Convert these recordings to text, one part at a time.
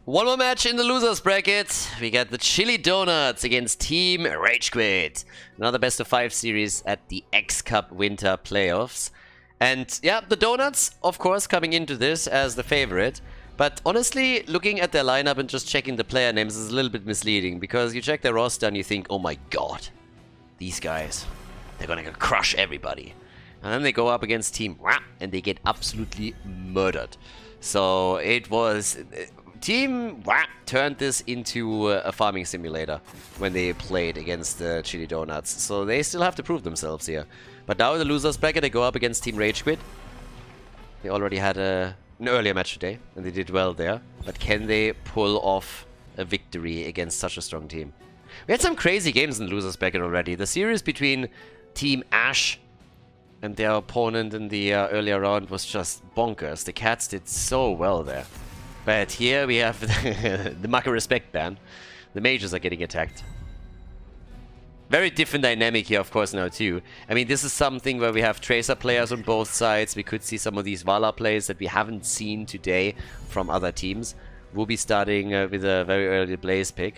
One more match in the losers bracket. We got the Chili Donuts against Team RageQuit. Another best of 5 series at the X Cup Winter Playoffs. And yeah, the Donuts, of course, coming into this as the favorite. But honestly, looking at their lineup and just checking the player names is a little bit misleading. Because you check their roster and you think, oh my god, these guys, they're gonna crush everybody. And then they go up against Team and they get absolutely murdered. So it was... Team turned this into a farming simulator when they played against the Chili Donuts. So they still have to prove themselves here. But now in the losers bracket, they go up against Team RageQuit. They already had an earlier match today, and they did well there. But can they pull off a victory against such a strong team? We had some crazy games in the losers bracket already. The series between Team Ash and their opponent in the earlier round was just bonkers. The Cats did so well there. But here we have the Maka Respect ban. The mages are getting attacked. Very different dynamic here, of course, now too. I mean, this is something where we have Tracer players on both sides. We could see some of these Vala plays that we haven't seen today from other teams. We'll be starting with a very early Blaze pick.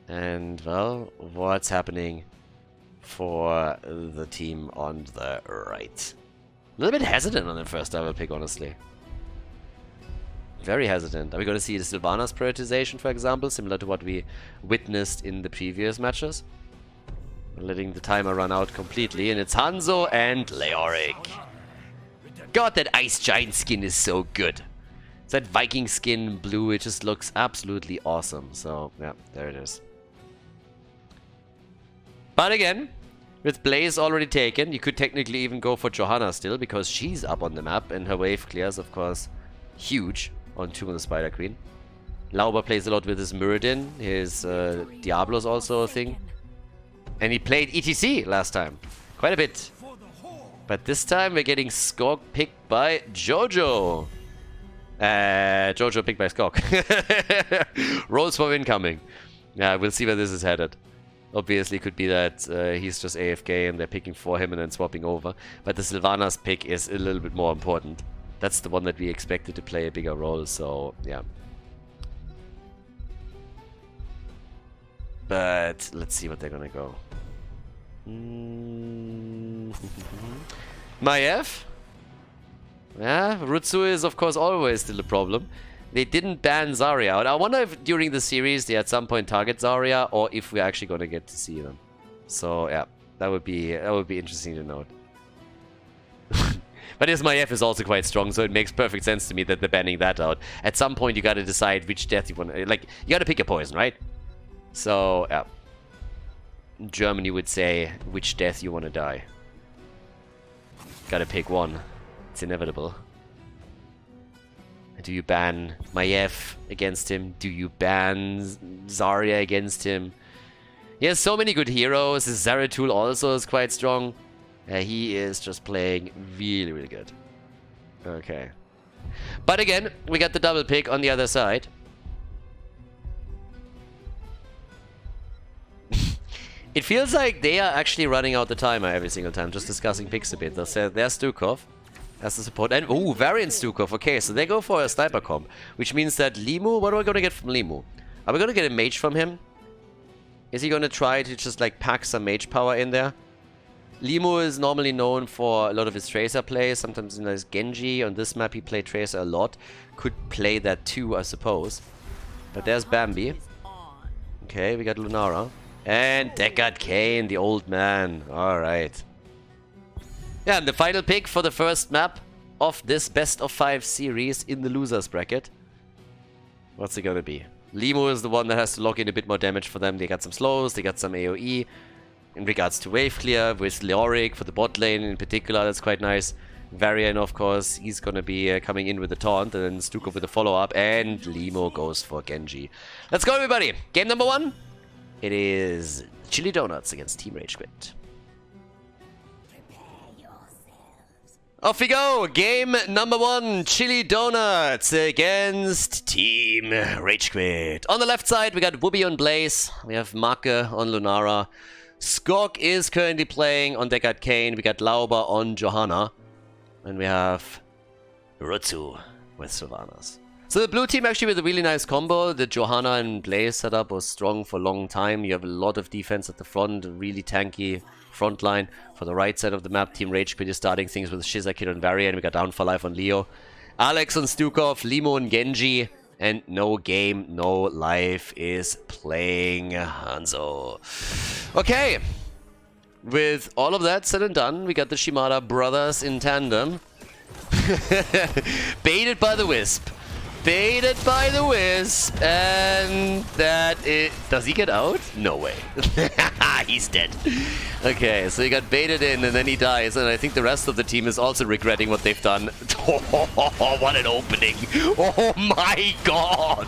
And, well, what's happening for the team on the right? A little bit hesitant on the first double pick, honestly. Very hesitant. Are we going to see the Sylvanas prioritization, for example, similar to what we witnessed in the previous matches? We're letting the timer run out completely, and it's Hanzo and Leoric. God, that Ice Giant skin is so good. It's that Viking skin blue, it just looks absolutely awesome. So, yeah, there it is. But again, with Blaze already taken, you could technically even go for Johanna still, because she's up on the map, and her wave clears, of course, huge on Tomb of the Spider Queen. Lauber plays a lot with his Muradin, his Diablo's also a thing. And he played ETC last time, quite a bit. But this time we're getting Skog picked by Jojo. Jojo picked by Skog. Rolls for incoming. Yeah, we'll see where this is headed. Obviously, could be that he's just AFK and they're picking for him and then swapping over. But the Sylvanas pick is a little bit more important. That's the one that we expected to play a bigger role, so yeah. But let's see what they're gonna go. Maiev? Yeah, Rutsu is of course always still a problem. They didn't ban Zarya. I wonder if during the series they at some point target Zarya, or if we're actually gonna get to see them. So yeah, that would be interesting to note. But his Maiev is also quite strong, so it makes perfect sense to me that they're banning that out. At some point, you gotta decide which death you want to... Like, you gotta pick a poison, right? So, yeah. In German, you would say which death you want to die. Gotta pick one. It's inevitable. Do you ban Maiev against him? Do you ban Zarya against him? He has so many good heroes. His Zeratul also is quite strong. He is just playing really, really good. Okay. But again, we got the double pick on the other side. It feels like they are actually running out the timer every single time, just discussing picks a bit. They'll say there's Stukov as the support. And, ooh, Variant Stukov. Okay, so they go for a sniper comp, which means that Limu, what are we going to get from Limu? Are we going to get a mage from him? Is he going to try to just, like, pack some mage power in there? Limu is normally known for a lot of his Tracer plays. Sometimes in his Genji. On this map he played Tracer a lot. Could play that too, I suppose. But there's Bambi. Okay, we got Lunara. And Deckard Cain, the old man. Alright. Yeah, and the final pick for the first map of this best of 5 series in the losers bracket. What's it gonna be? Limu is the one that has to lock in a bit more damage for them. They got some slows, they got some AoE. In regards to wave clear, with Leoric for the bot lane in particular, that's quite nice. Varian, of course, he's gonna be coming in with the taunt, and then Stukov with the follow-up, and Limo goes for Genji. Let's go, everybody! Game number 1. It is Chili Donuts against Team RageQuit. Off we go! Game number 1, Chili Donuts against Team RageQuit. On the left side, we got Whoopi on Blaze, we have Make on Lunara. Skog is currently playing on Deckard Cain. We got Lauber on Johanna. And we have Rutsu with Sylvanas. So the blue team actually with a really nice combo. The Johanna and Blaze setup was strong for a long time. You have a lot of defense at the front, a really tanky front line. For the right side of the map, Team RageQuit is starting things with Shizakid and Varian. We got Down for Life on Leo. Alex on Stukov, Limo and Genji. And no game, no life is playing Hanzo. Okay. With all of that said and done, we got the Shimada brothers in tandem. Baited by the Wisp. Baited by the Wisp. And that is... Does he get out? No way. He's dead. Okay, so he got baited in and then he dies. And I think the rest of the team is also regretting what they've done. Oh, what an opening. Oh my god.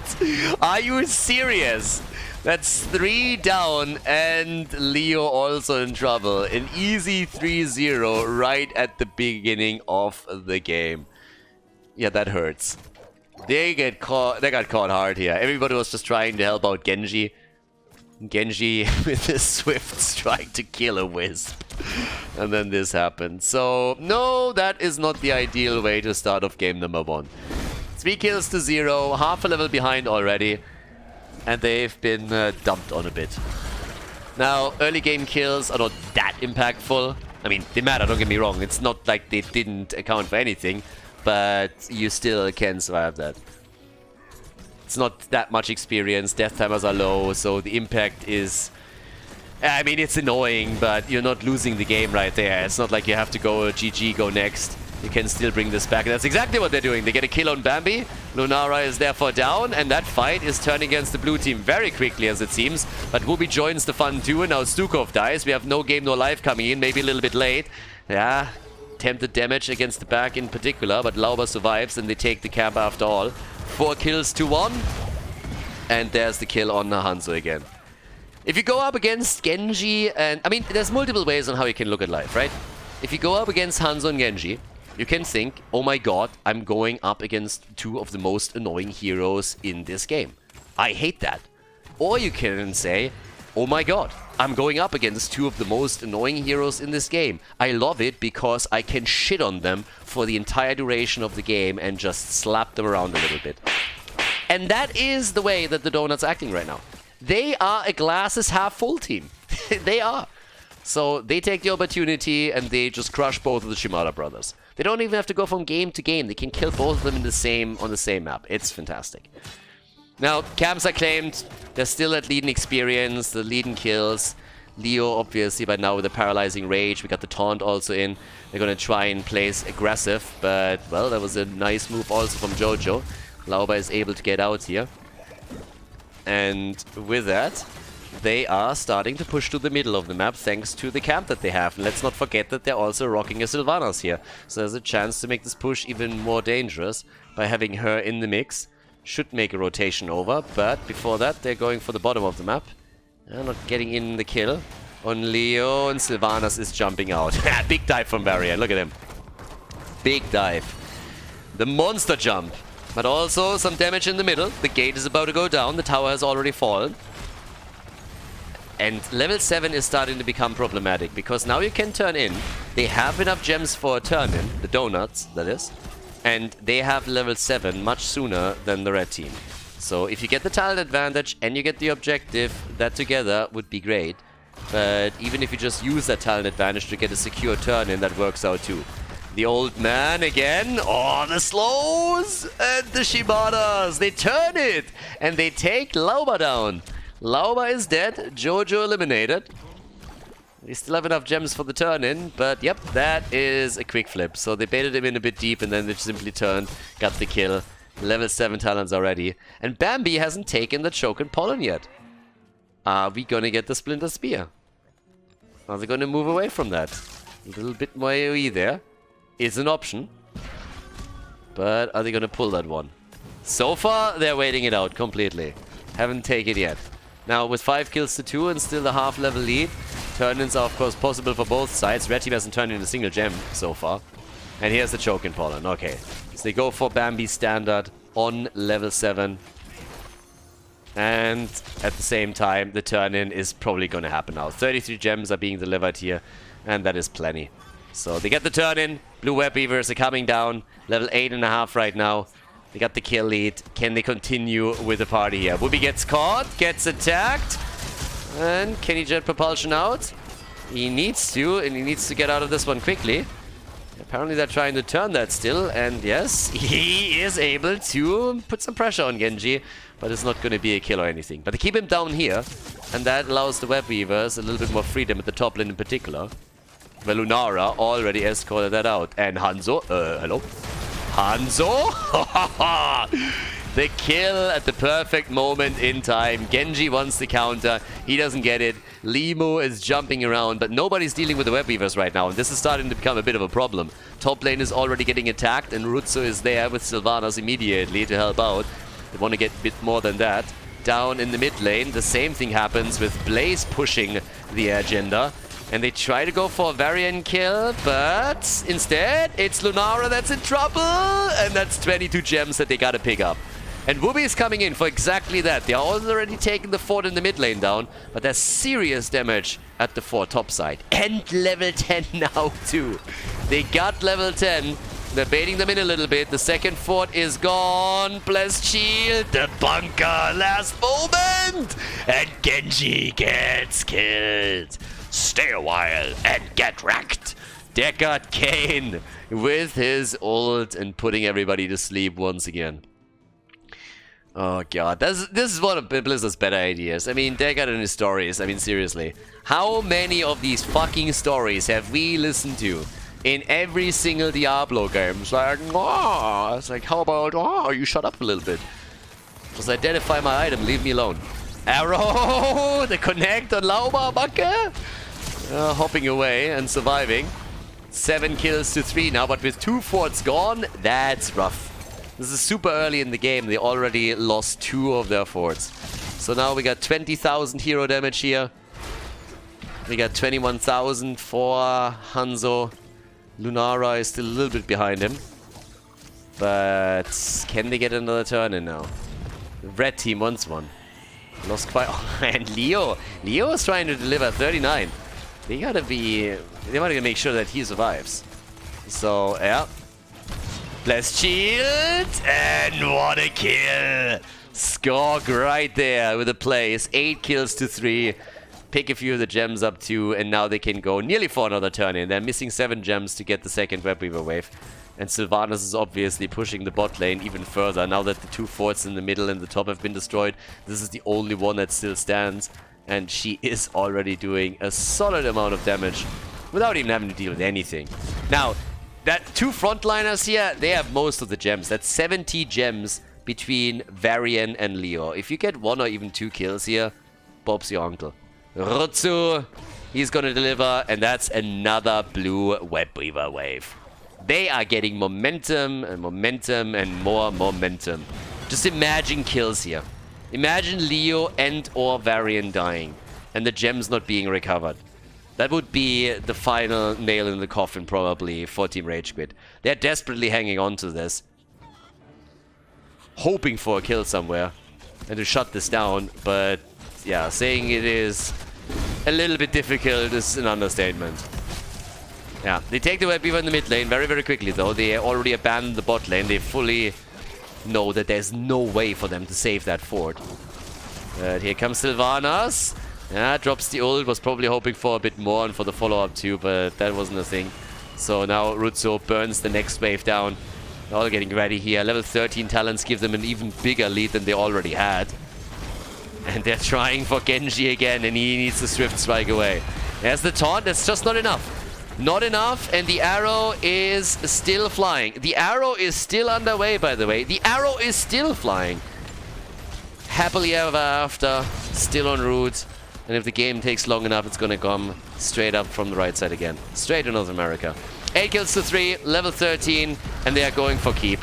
Are you serious? That's 3 down and Leo also in trouble. An easy 3-0 right at the beginning of the game. Yeah, that hurts. They got caught hard here. Everybody was just trying to help out Genji. Genji with his Swifts trying to kill a Wisp. And then this happened. So, no, that is not the ideal way to start off game number 1. 3 kills to 0, half a level behind already. And they've been dumped on a bit. Now, early game kills are not that impactful. I mean, they matter, don't get me wrong. It's not like they didn't account for anything. But you still can survive that. It's not that much experience, death timers are low, so the impact is... I mean, it's annoying, but you're not losing the game right there. It's not like you have to go GG, go next. You can still bring this back, and that's exactly what they're doing. They get a kill on Bambi, Lunara is therefore down, and that fight is turning against the blue team very quickly, as it seems. But Wubi joins the fun too, and now Stukov dies. We have no game, no life coming in, maybe a little bit late. Yeah. Attempted damage against the back in particular, but Lauber survives and they take the camp after all. 4 kills to 1. And there's the kill on Hanzo again. If you go up against Genji and... I mean, there's multiple ways on how you can look at life, right? If you go up against Hanzo and Genji, you can think, oh my god, I'm going up against 2 of the most annoying heroes in this game. I hate that. Or you can say, oh my god, I'm going up against 2 of the most annoying heroes in this game. I love it because I can shit on them for the entire duration of the game and just slap them around a little bit. And that is the way that the Donuts are acting right now. They are a glasses half full team. They are. So they take the opportunity and they just crush both of the Shimada brothers. They don't even have to go from game to game. They can kill both of them on the same map. It's fantastic. Now, camps are claimed. They're still at leading experience, the leading kills. Leo, obviously, by now with the paralyzing rage. We got the taunt also in. They're going to try and place aggressive, but, well, that was a nice move also from Jojo. Lauber is able to get out here. And with that, they are starting to push to the middle of the map thanks to the camp that they have. And let's not forget that they're also rocking a Sylvanas here. So there's a chance to make this push even more dangerous by having her in the mix. Should make a rotation over, but before that, they're going for the bottom of the map. They're not getting in the kill on Leo, and Sylvanas is jumping out. Big dive from Varian, look at him. Big dive. The monster jump, but also some damage in the middle. The gate is about to go down, the tower has already fallen. And level 7 is starting to become problematic, because now you can turn in. They have enough gems for a turn in, the donuts, that is. And they have level 7 much sooner than the red team. So if you get the talent advantage and you get the objective, that together would be great. But even if you just use that talent advantage to get a secure turn in, that works out too. The old man again. Oh, the slows and the Shimadas. They turn it and they take Lauber down. Lauber is dead. Jojo eliminated. They still have enough gems for the turn-in, but yep, that is a quick flip. So they baited him in a bit deep and then they simply turned, got the kill. Level 7 talents already. And Bambi hasn't taken the choke and pollen yet. Are we gonna get the Splinter Spear? Are they gonna move away from that? A little bit more AoE there is an option. But are they gonna pull that one? So far, they're waiting it out completely. Haven't taken it yet. Now, with 5 kills to 2 and still the half-level lead, turn-ins are, of course, possible for both sides. Red team hasn't turned in a single gem so far. And here's the choke in pollen. Okay. So they go for Bambi's standard on level 7. And at the same time, the turn-in is probably going to happen now. 33 gems are being delivered here, and that is plenty. So they get the turn-in. Blue Web Weavers are coming down. Level 8.5 right now. They got the kill lead. Can they continue with the party here? Whoopi gets caught, gets attacked. And can he jet propulsion out? He needs to, and he needs to get out of this one quickly. Apparently they're trying to turn that still, and yes, he is able to put some pressure on Genji, but it's not going to be a kill or anything. But they keep him down here, and that allows the Web Weavers a little bit more freedom at the top lane in particular. Where Lunara already escorted that out. And Hanzo, hello? Hanzo? The kill at the perfect moment in time. Genji wants the counter. He doesn't get it. Limo is jumping around, but nobody's dealing with the Web Weavers right now. And this is starting to become a bit of a problem. Top lane is already getting attacked, and Rutsu is there with Sylvanas immediately to help out. They want to get a bit more than that. Down in the mid lane, the same thing happens with Blaze pushing the agenda. And they try to go for a Varian kill, but instead, it's Lunara that's in trouble. And that's 22 gems that they gotta pick up. And Whoopi is coming in for exactly that. They are already taking the fort in the mid lane down, but there's serious damage at the fort top side. And level 10 now too. They got level 10. They're baiting them in a little bit. The second fort is gone. Blessed shield. The bunker. Last moment. And Genji gets killed. Stay a while and get wrecked. Deckard Cain with his ult and putting everybody to sleep once again. Oh god, this is one of Blizzard's better ideas. I mean, Deckard and his stories, I mean seriously. How many of these fucking stories have we listened to in every single Diablo game? It's like, oh, it's like, how about, oh, you shut up a little bit. Just identify my item, leave me alone. Arrow, the connect on Lauba Backe. Hopping away and surviving. 7 kills to 3 now, but with 2 forts gone, that's rough. This is super early in the game. They already lost 2 of their forts. So now we got 20,000 hero damage here. We got 21,000 for Hanzo. Lunara is still a little bit behind him. But can they get another turn in now? The red team wants one. Lost quite... Oh, and Leo. Leo is trying to deliver 39. They gotta be... They want to make sure that he survives. So, yeah. Blessed shield. And what a kill. Skorg right there with a place. 8 kills to 3. Pick a few of the gems up too. And now they can go nearly for another turn in. They're missing 7 gems to get the second Web Weaver wave. And Sylvanas is obviously pushing the bot lane even further. Now that the 2 forts in the middle and the top have been destroyed, this is the only one that still stands. And she is already doing a solid amount of damage without even having to deal with anything. Now, that 2 frontliners here, they have most of the gems. That's 70 gems between Varian and Leo. If you get 1 or even 2 kills here, Bob's your uncle. Rutsu, he's gonna deliver, and that's another blue Web Weaver wave. They are getting momentum and momentum and more momentum. Just imagine kills here. Imagine Leo and or Varian dying and the gems not being recovered. That would be the final nail in the coffin probably for Team RageQuit. They're desperately hanging on to this. Hoping for a kill somewhere and to shut this down. But yeah, saying it is a little bit difficult is an understatement. Yeah, they take the Web Weaver in the mid lane very, very quickly though. They already abandoned the bot lane. They fully know that there's no way for them to save that fort. Here comes Sylvanas. Yeah, drops the ult. Was probably hoping for a bit more and for the follow-up too, but that wasn't a thing. So now Rutsu burns the next wave down. They're all getting ready here. Level 13 talents give them an even bigger lead than they already had. And they're trying for Genji again, and he needs the Swift Strike away. There's the taunt. That's just not enough. Not enough, and the arrow is still flying. The arrow is still underway, by the way. The arrow is still flying. Happily ever after, still en route. And if the game takes long enough, it's gonna come straight up from the right side again. Straight to North America. 8 kills to 3, level 13, and they are going for keep.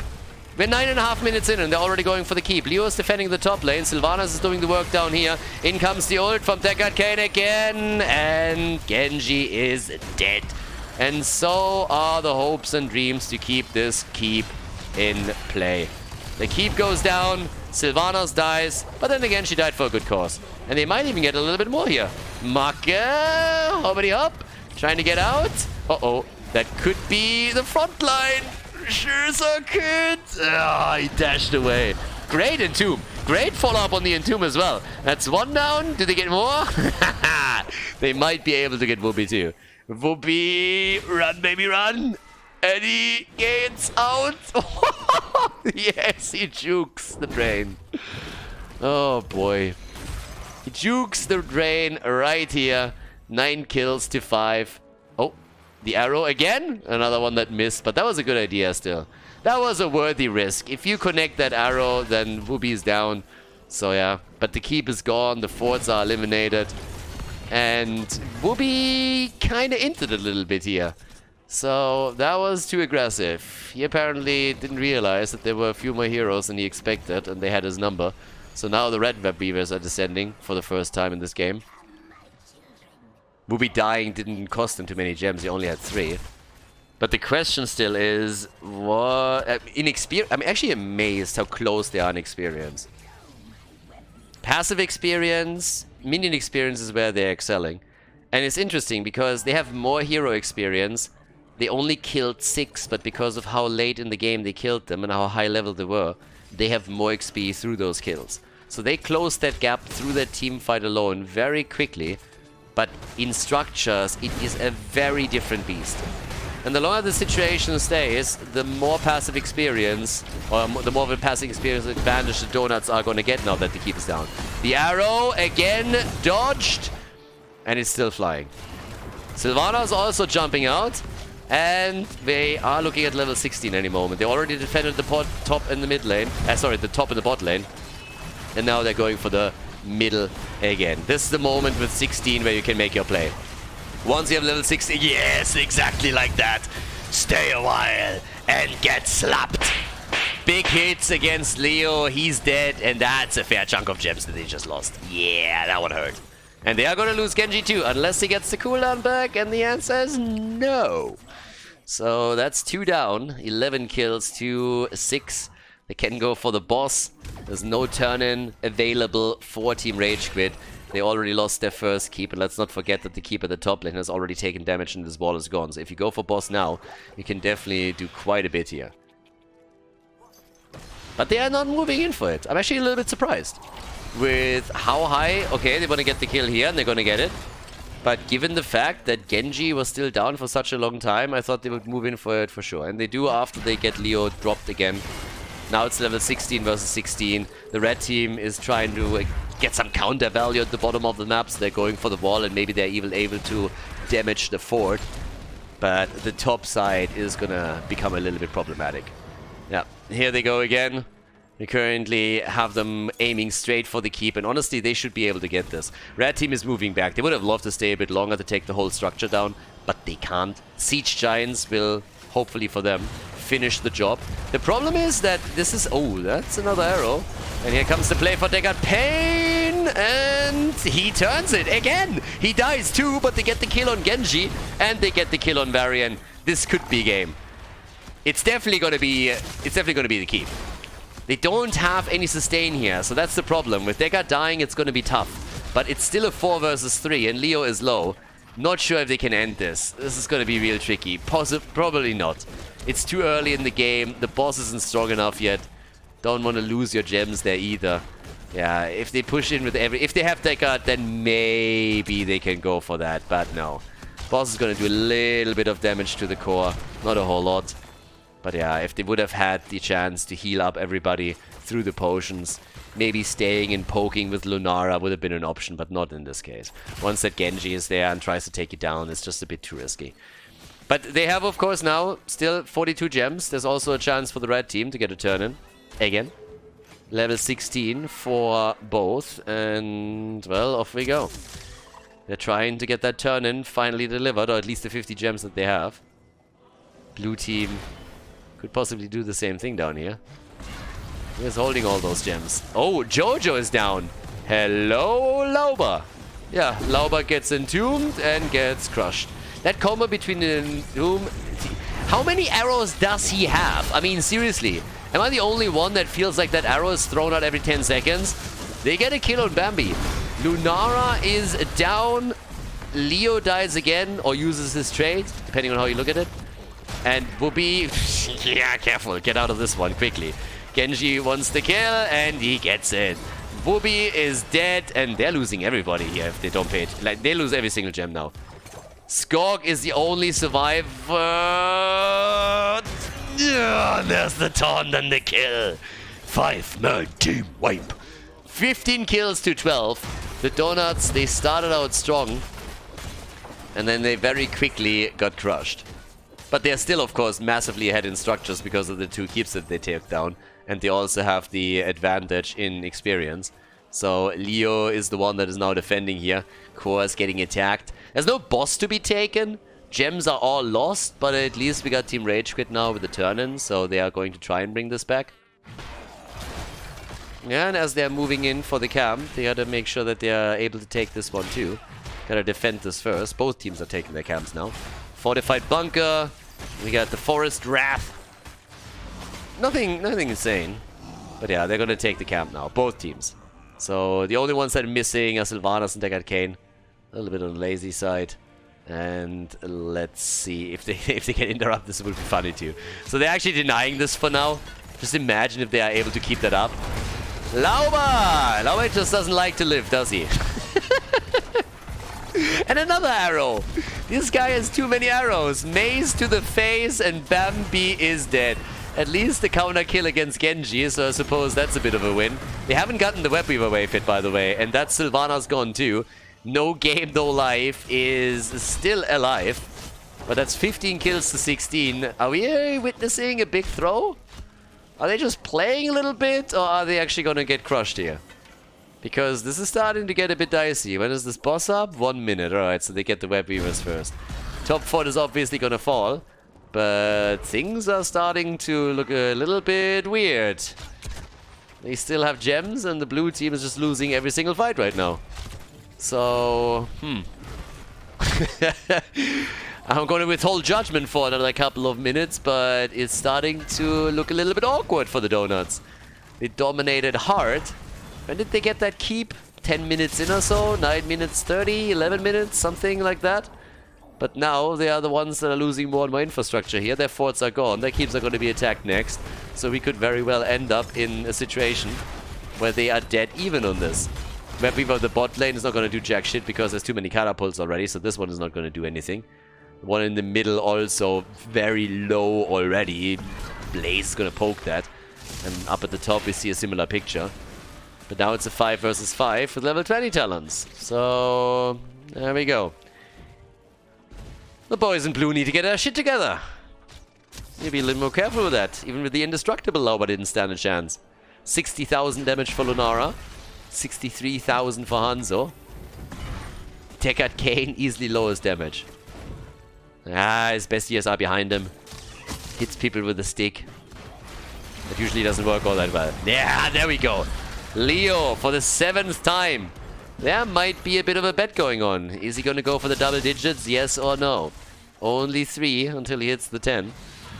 We're 9.5 minutes in, and they're already going for the keep. Leo is defending the top lane. Sylvanas is doing the work down here. In comes the ult from Deckard Cain again, and Genji is dead. And so are the hopes and dreams to keep this keep in play. The keep goes down, Sylvanas dies, but then again she died for a good cause. And they might even get a little bit more here. Macke, hoppity hop, trying to get out. Uh-oh, that could be the front line. Sure could. Ah, he dashed away. Great entomb. Great follow-up on the entomb as well. That's one down. Do they get more? They might be able to get Whoopi too. Whoopi, run, baby, run. And he gets out. Yes, he jukes the drain. Oh, boy. He jukes the drain right here. 9 kills to 5. Oh, the arrow again. Another one that missed, but that was a good idea still. That was a worthy risk. If you connect that arrow, then Whoopi is down. So, yeah. But the keep is gone. The forts are eliminated. And Whoopi kind of entered a little bit here. So, that was too aggressive. He apparently didn't realize that there were a few more heroes than he expected, and they had his number. So now the red web beavers are descending for the first time in this game. Whoopi dying didn't cost him too many gems, he only had 3. But the question still is, what... I'm actually amazed how close they are in experience. Passive experience, minion experience is where they're excelling. And it's interesting because they have more hero experience. They only killed 6, but because of how late in the game they killed them and how high level they were, they have more XP through those kills. So they closed that gap through that team fight alone very quickly. But in structures, it is a very different beast. And the longer the situation stays, the more passive experience, or the more of a passive experience advantage the donuts are going to get now that the keep is down. The arrow, again, dodged, and it's still flying. Sylvana's also jumping out, and they are looking at level 16 any moment. They already defended the top in the mid lane, the top in the bot lane, and now they're going for the middle again. This is the moment with 16 where you can make your play. Once you have level 16, yes, exactly like that. Stay a while and get slapped. Big hits against Leo, he's dead, and that's a fair chunk of gems that they just lost. Yeah, that one hurt. And they are going to lose Genji too, unless he gets the cooldown back, and the answer is no. So that's 2 down, 11 kills to 6. They can go for the boss. There's no turn-in available for Team RageQuit. They already lost their first keep, and let's not forget that the keep at the top lane has already taken damage and this wall is gone. So if you go for boss now, you can definitely do quite a bit here. But they are not moving in for it. I'm actually a little bit surprised with how high... Okay, they want to get the kill here, and they're going to get it. But given the fact that Genji was still down for such a long time, I thought they would move in for it for sure. And they do after they get Leo dropped again. Now it's level 16 versus 16. The red team is trying to get some counter value at the bottom of the map. So they're going for the wall, and maybe they're even able to damage the fort. But the top side is going to become a little bit problematic. Yeah, here they go again. We currently have them aiming straight for the keep, and honestly, they should be able to get this. Red team is moving back. They would have loved to stay a bit longer to take the whole structure down, but they can't. Siege Giants will, hopefully for them, finish the job. The problem is that this is... Oh, that's another arrow. And here comes the play for Deckard Payne, and he turns it again. He dies too, but they get the kill on Genji, and they get the kill on Varian. This could be game. It's definitely going to be the keep. They don't have any sustain here, so that's the problem. With Deckard dying, it's going to be tough. But it's still a 4 versus 3, and Leo is low. Not sure if they can end this. This is going to be real tricky. Probably not. It's too early in the game. The boss isn't strong enough yet. Don't want to lose your gems there either. Yeah, if they push in with if they have Deckard, then maybe they can go for that. But no. Boss is going to do a little bit of damage to the core. Not a whole lot. But yeah, if they would have had the chance to heal up everybody through the potions, maybe staying and poking with Lunara would have been an option, but not in this case. Once that Genji is there and tries to take you down, it's just a bit too risky. But they have, of course, now still 42 gems. There's also a chance for the red team to get a turn-in. Again. Level 16 for both. And, well, off we go. They're trying to get that turn-in finally delivered, or at least the 50 gems that they have. Blue team could possibly do the same thing down here. He's holding all those gems. Oh, Jojo is down. Hello, Lauber. Yeah, Lauber gets entombed and gets crushed. That combo between the entomb... How many arrows does he have? I mean, seriously. Am I the only one that feels like that arrow is thrown out every 10 seconds? They get a kill on Bambi. Lunara is down. Leo dies again, or uses his trade, depending on how you look at it. And Whoopi, yeah, careful, get out of this one quickly. Genji wants the kill, and he gets it. Whoopi is dead, and they're losing everybody here if they don't pay it. Like, they lose every single gem now. Skog is the only survivor. Yeah, there's the taunt and the kill. 5-man team wipe. 15 kills to 12. The Donuts, they started out strong. And then they very quickly got crushed. But they're still, of course, massively ahead in structures because of the 2 keeps that they take down. And they also have the advantage in experience. So Leo is the one that is now defending here. Core is getting attacked. There's no boss to be taken. Gems are all lost, but at least we got Team RageQuit now with the turn-in, so they are going to try and bring this back. Yeah, and as they're moving in for the camp, they gotta make sure that they are able to take this one too. Gotta defend this first. Both teams are taking their camps now. Fortified bunker. We got the Forest Wrath. Nothing insane. But yeah, they're gonna take the camp now. Both teams. So the only ones that are missing are Sylvanas and Deckard Kane. A little bit on the lazy side. And let's see if they get interrupted. This would be funny too. So they're actually denying this for now. Just imagine if they are able to keep that up. Lauba! Lauba just doesn't like to live, does he? And another arrow. This guy has too many arrows. Mace to the face and Bambi is dead. At least the counter kill against Genji, so I suppose that's a bit of a win. They haven't gotten the Web Weaver wave hit, by the way, and that Sylvana's gone too. No game, no life is still alive. But that's 15 kills to 16. Are we witnessing a big throw? Are they just playing a little bit, or are they actually gonna get crushed here? Because this is starting to get a bit dicey. When is this boss up? 1 minute. Alright, so they get the Web Weavers first. Top 4 is obviously gonna fall. But things are starting to look a little bit weird. They still have gems, and the blue team is just losing every single fight right now. So, I'm going to withhold judgment for another couple of minutes, but it's starting to look a little bit awkward for the Donuts. They dominated hard. When did they get that keep? 10 minutes in or so? 9 minutes 30? 11 minutes? Something like that? But now they are the ones that are losing more and more infrastructure here. Their forts are gone. Their keeps are going to be attacked next. So we could very well end up in a situation where they are dead even on this. Web Weaver, the bot lane, is not going to do jack shit because there's too many catapults already. So this one is not going to do anything. The one in the middle also very low already. Blaze is going to poke that. And up at the top we see a similar picture. But now it's a 5 versus 5 with level 20 talents. So there we go. The boys in blue need to get their shit together. Need to be a little more careful with that. Even with the indestructible Lauba didn't stand a chance. 60,000 damage for Lunara. 63,000 for Hanzo. Deckard Kane easily lowest damage. Ah, his best years are behind him. Hits people with a stick. That usually doesn't work all that well. Yeah, there we go. Leo for the 7th time. There might be a bit of a bet going on. Is he going to go for the double digits? Yes or no? Only 3 until he hits the 10.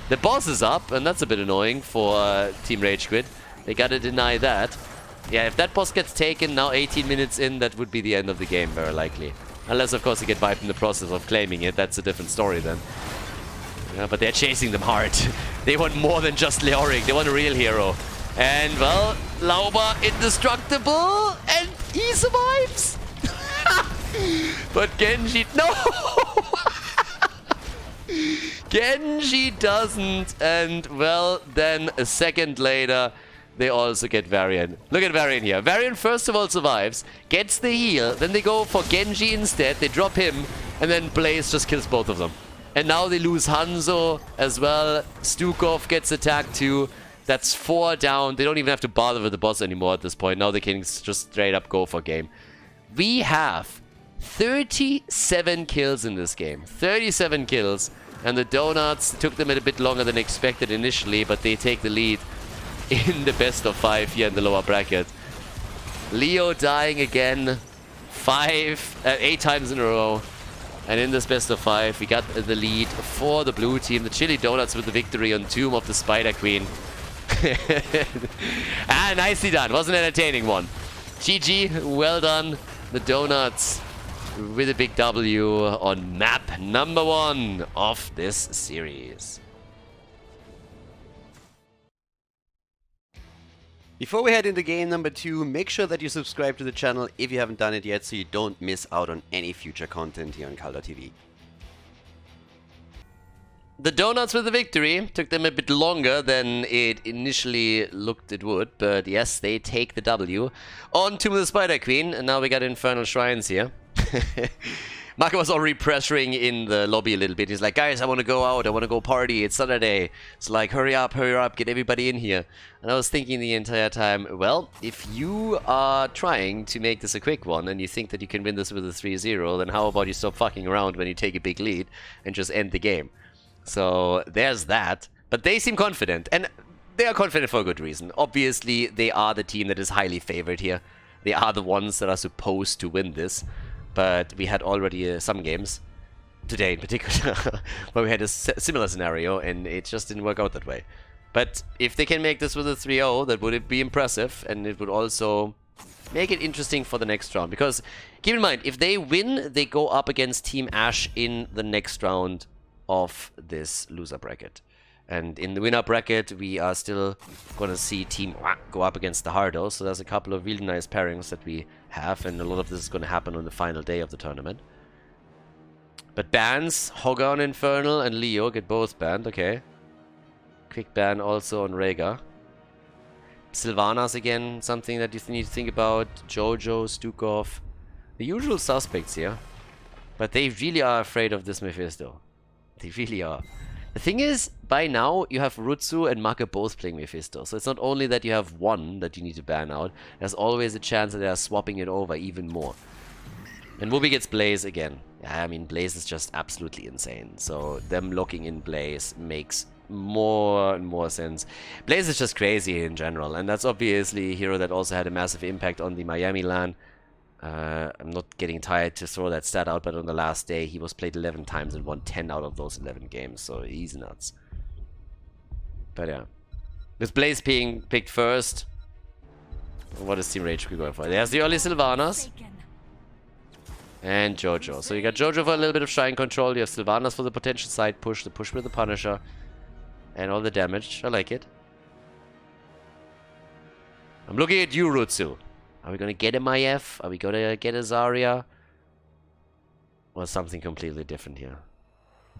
The boss is up, and that's a bit annoying for Team RageQuit. They gotta deny that. Yeah, if that boss gets taken now 18 minutes in, that would be the end of the game, very likely. Unless, of course, they get wiped in the process of claiming it. That's a different story then. Yeah, but they're chasing them hard. They want more than just Leoric. They want a real hero. And, well, Lauba indestructible, and he survives! But Genji... No! Genji doesn't, and, well, then a second later, they also get Varian. Look at Varian here. Varian, first of all, survives, gets the heal, then they go for Genji instead, they drop him, and then Blaze just kills both of them. And now they lose Hanzo as well. Stukov gets attacked too. That's 4 down. They don't even have to bother with the boss anymore at this point. Now they can just straight up go for game. We have 37 kills in this game. 37 kills. And the Donuts took them a bit longer than expected initially, but they take the lead in the best of 5 here in the lower bracket. Leo dying again 8 times in a row. And in this best of 5, we got the lead for the blue team. The Chili Donuts with the victory on Tomb of the Spider Queen. Ah, nicely done. Was an entertaining one. GG, well done. The Donuts with a big W on map number 1 of this series. Before we head into game number 2, make sure that you subscribe to the channel if you haven't done it yet so you don't miss out on any future content here on Khaldor TV. The Donuts with the victory. Took them a bit longer than it initially looked it would, but yes, they take the W. On to the Spider Queen, and now we got Infernal Shrines here. Marco was already pressuring in the lobby a little bit. He's like, guys, I want to go out, I want to go party, it's Saturday. It's like, hurry up, get everybody in here. And I was thinking the entire time, well, if you are trying to make this a quick one and you think that you can win this with a 3-0, then how about you stop fucking around when you take a big lead and just end the game? So there's that. But they seem confident, and they are confident for a good reason. Obviously, they are the team that is highly favored here. They are the ones that are supposed to win this. But we had already some games, today in particular, where we had a similar scenario, and it just didn't work out that way. But if they can make this with a 3-0, that would be impressive, and it would also make it interesting for the next round. Because, keep in mind, if they win, they go up against Team Ash in the next round of this loser bracket. And in the winner bracket, we are still going to see Team go up against the Hardos. So there's a couple of really nice pairings that we have. And a lot of this is going to happen on the final day of the tournament. But bans, Hogan Infernal and Leo get both banned. Okay. Quick ban also on Rhaegar. Sylvanas again, something that you need to think about. Jojo, Stukov. The usual suspects here. But they really are afraid of this Mephisto. They really are. The thing is, by now, you have Rutsu and Maka both playing Mephisto. So it's not only that you have one that you need to ban out, there's always a chance that they are swapping it over even more. And Whoopi gets Blaze again. Yeah, I mean, Blaze is just absolutely insane. So them locking in Blaze makes more and more sense. Blaze is just crazy in general. And that's obviously a hero that also had a massive impact on the Miami LAN. I'm not getting tired to throw that stat out, but on the last day he was played 11 times and won 10 out of those 11 games, so he's nuts. But yeah, with Blaze being picked first, what is Team RageQuit going for? There's the early Sylvanas and Jojo. So you got Jojo for a little bit of Shrine control, you have Sylvanas for the potential side push, the push with the Punisher, and all the damage. I like it. I'm looking at you, Rutsu. Are we going to get a Maiev? Are we going to get a Zarya? Or something completely different here?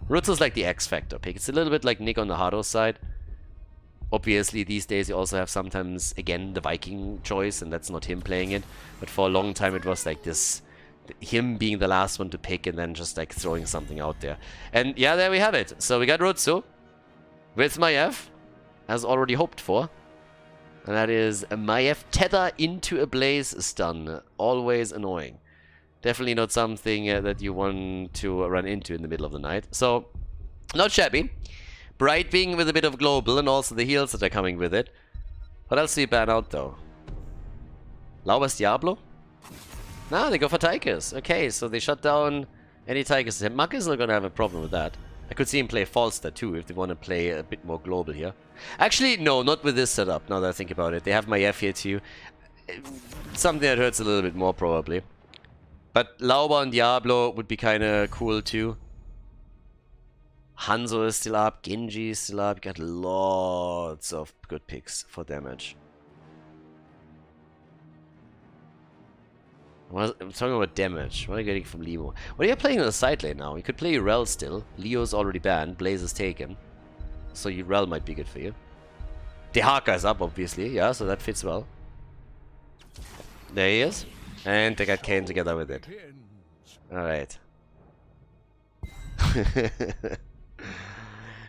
Rutsu's like the X-Factor pick. It's a little bit like Nick on the Hardo side. Obviously, these days you also have sometimes, again, the Viking choice, and that's not him playing it. But for a long time it was like this, him being the last one to pick and then just like throwing something out there. And yeah, there we have it. So we got Rutsu with Maiev, as already hoped for. And that is a Maiev tether into a Blaze stun. Always annoying. Definitely not something that you want to run into in the middle of the night. So, not shabby. Brightwing with a bit of global and also the heals that are coming with it. What else do you ban out though? Lauber's Diablo? Nah, they go for Tychus. Okay, so they shut down any Tychus. Maka is not going to have a problem with that. I could see him play Falster too if they want to play a bit more global here. Actually, no, not with this setup, now that I think about it. They have Maiev here too. Something that hurts a little bit more probably. But Lauber and Diablo would be kind of cool too. Hanzo is still up, Genji is still up. You got lots of good picks for damage. I'm talking about damage. What are you getting from Leo? What are you playing on the side lane now? You could play Rel still. Leo's already banned. Blaze is taken. So Rel might be good for you. Dehaka is up, obviously. Yeah, so that fits well. There he is. And they got Kayn together with it. Alright.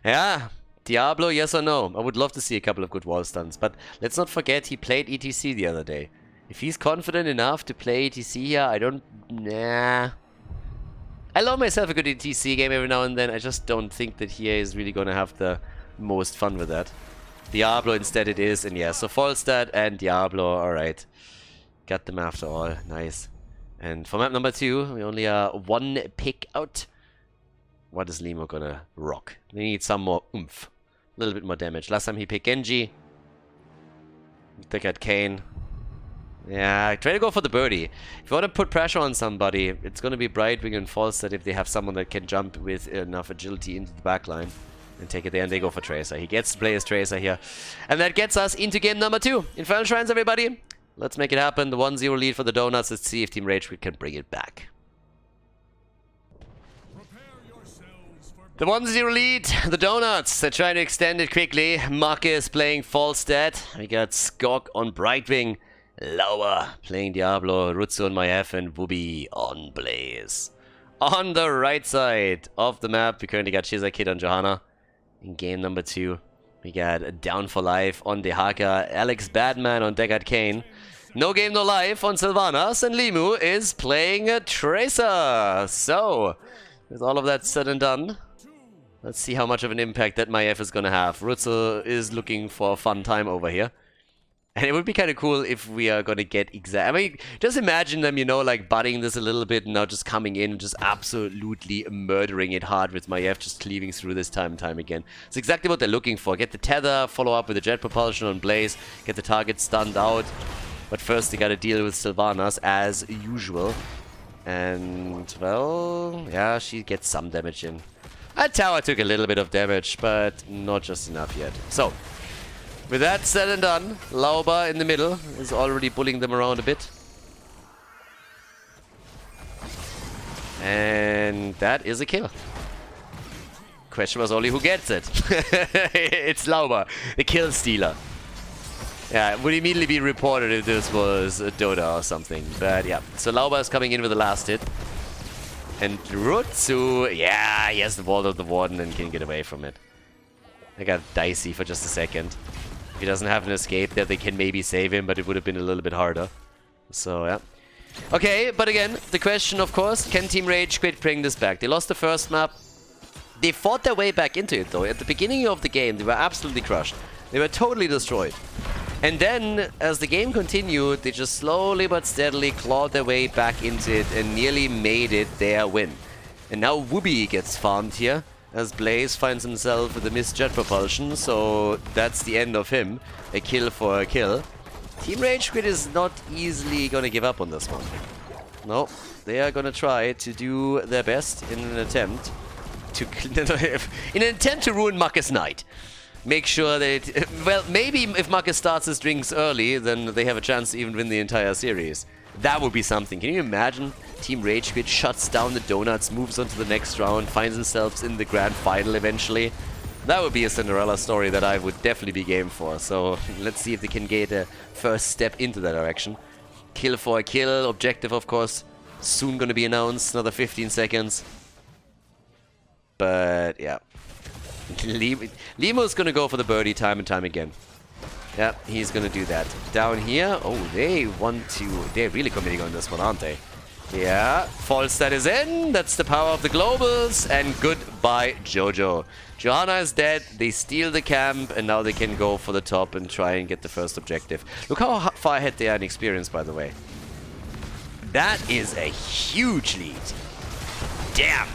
Yeah. Diablo, yes or no? I would love to see a couple of good wall stuns. But let's not forget he played ETC the other day. If he's confident enough to play ETC here, I don't... Nah. I love myself a good ETC game every now and then. I just don't think that he is really going to have the most fun with that. Diablo instead it is, and yeah, so Falstad and Diablo, alright. Got them after all, nice. And for map number 2, we only are one pick out. What is Limo gonna rock? We need some more oomph. A little bit more damage. Last time he picked Genji. They got Kayn. Yeah, try to go for the birdie. If you want to put pressure on somebody, it's going to be Brightwing and Falstad if they have someone that can jump with enough agility into the backline. And take it there, and they go for Tracer. He gets to play his Tracer here. And that gets us into game number 2. Infernal Shrines, everybody. Let's make it happen. The 1-0 lead for the Donuts. Let's see if Team RageQuit can bring it back. The 1-0 lead, the Donuts. They're trying to extend it quickly. Marcus playing Falstad. We got Skog on Brightwing. Lower playing Diablo. Rutsu on Maef, and Wooby on Blaze. On the right side of the map, we currently got Shizakid on Johanna. In game number 2, we got Down for Life on Dehaka, Alex Badman on Deckard Kane. No Game No Life on Sylvanas, and Limu is playing a Tracer. So, with all of that said and done, let's see how much of an impact that Maef is going to have. Rutsu is looking for a fun time over here. And it would be kind of cool if we are going to get I mean, just imagine them, you know, like budding this a little bit and now just coming in and just absolutely murdering it hard with Maef, just cleaving through this time and time again. It's exactly what they're looking for. Get the tether, follow up with the jet propulsion on Blaze, get the target stunned out. But first they got to deal with Sylvanas as usual. And, well, yeah, she gets some damage in. That tower took a little bit of damage, but not just enough yet. So, with that said and done, Lauba in the middle is already bullying them around a bit. And that is a kill. Question was only who gets it. It's Lauba, the kill stealer. Yeah, it would immediately be reported if this was a Dota or something. But yeah, so Lauba is coming in with the last hit. And Rutsu, yeah, he has the Vault of the Warden and can get away from it. I got dicey for just a second. If he doesn't have an escape there, they can maybe save him, but it would have been a little bit harder. So, yeah. Okay, but again, the question, of course, can Team RageQuit bring this back? They lost the first map. They fought their way back into it, though. At the beginning of the game, they were absolutely crushed. They were totally destroyed. And then, as the game continued, they just slowly but steadily clawed their way back into it and nearly made it their win. And now Wooby gets farmed here, as Blaze finds himself with a missed jet propulsion, so that's the end of him. A kill for a kill. Team RageQuit is not easily gonna give up on this one. No, they are gonna try to do their best in an attempt to ruin Marcus Knight. Make sure that well, maybe if Marcus starts his drinks early, then they have a chance to even win the entire series. That would be something. Can you imagine? Team RageQuit shuts down the Donuts, moves on to the next round, finds themselves in the grand final eventually. That would be a Cinderella story that I would definitely be game for. So let's see if they can get a first step into that direction. Kill for a kill. Objective, of course, soon going to be announced. Another 15 seconds. But yeah. Limu's going to go for the birdie time and time again. Yeah, he's going to do that. Down here. Oh, they want to... They're really committing on this one, aren't they? Yeah, Falstad is in. That's the power of the globals. And goodbye, Jojo. Johanna is dead. They steal the camp. And now they can go for the top and try and get the first objective. Look how far ahead they are in experience, by the way. That is a huge lead. Damn.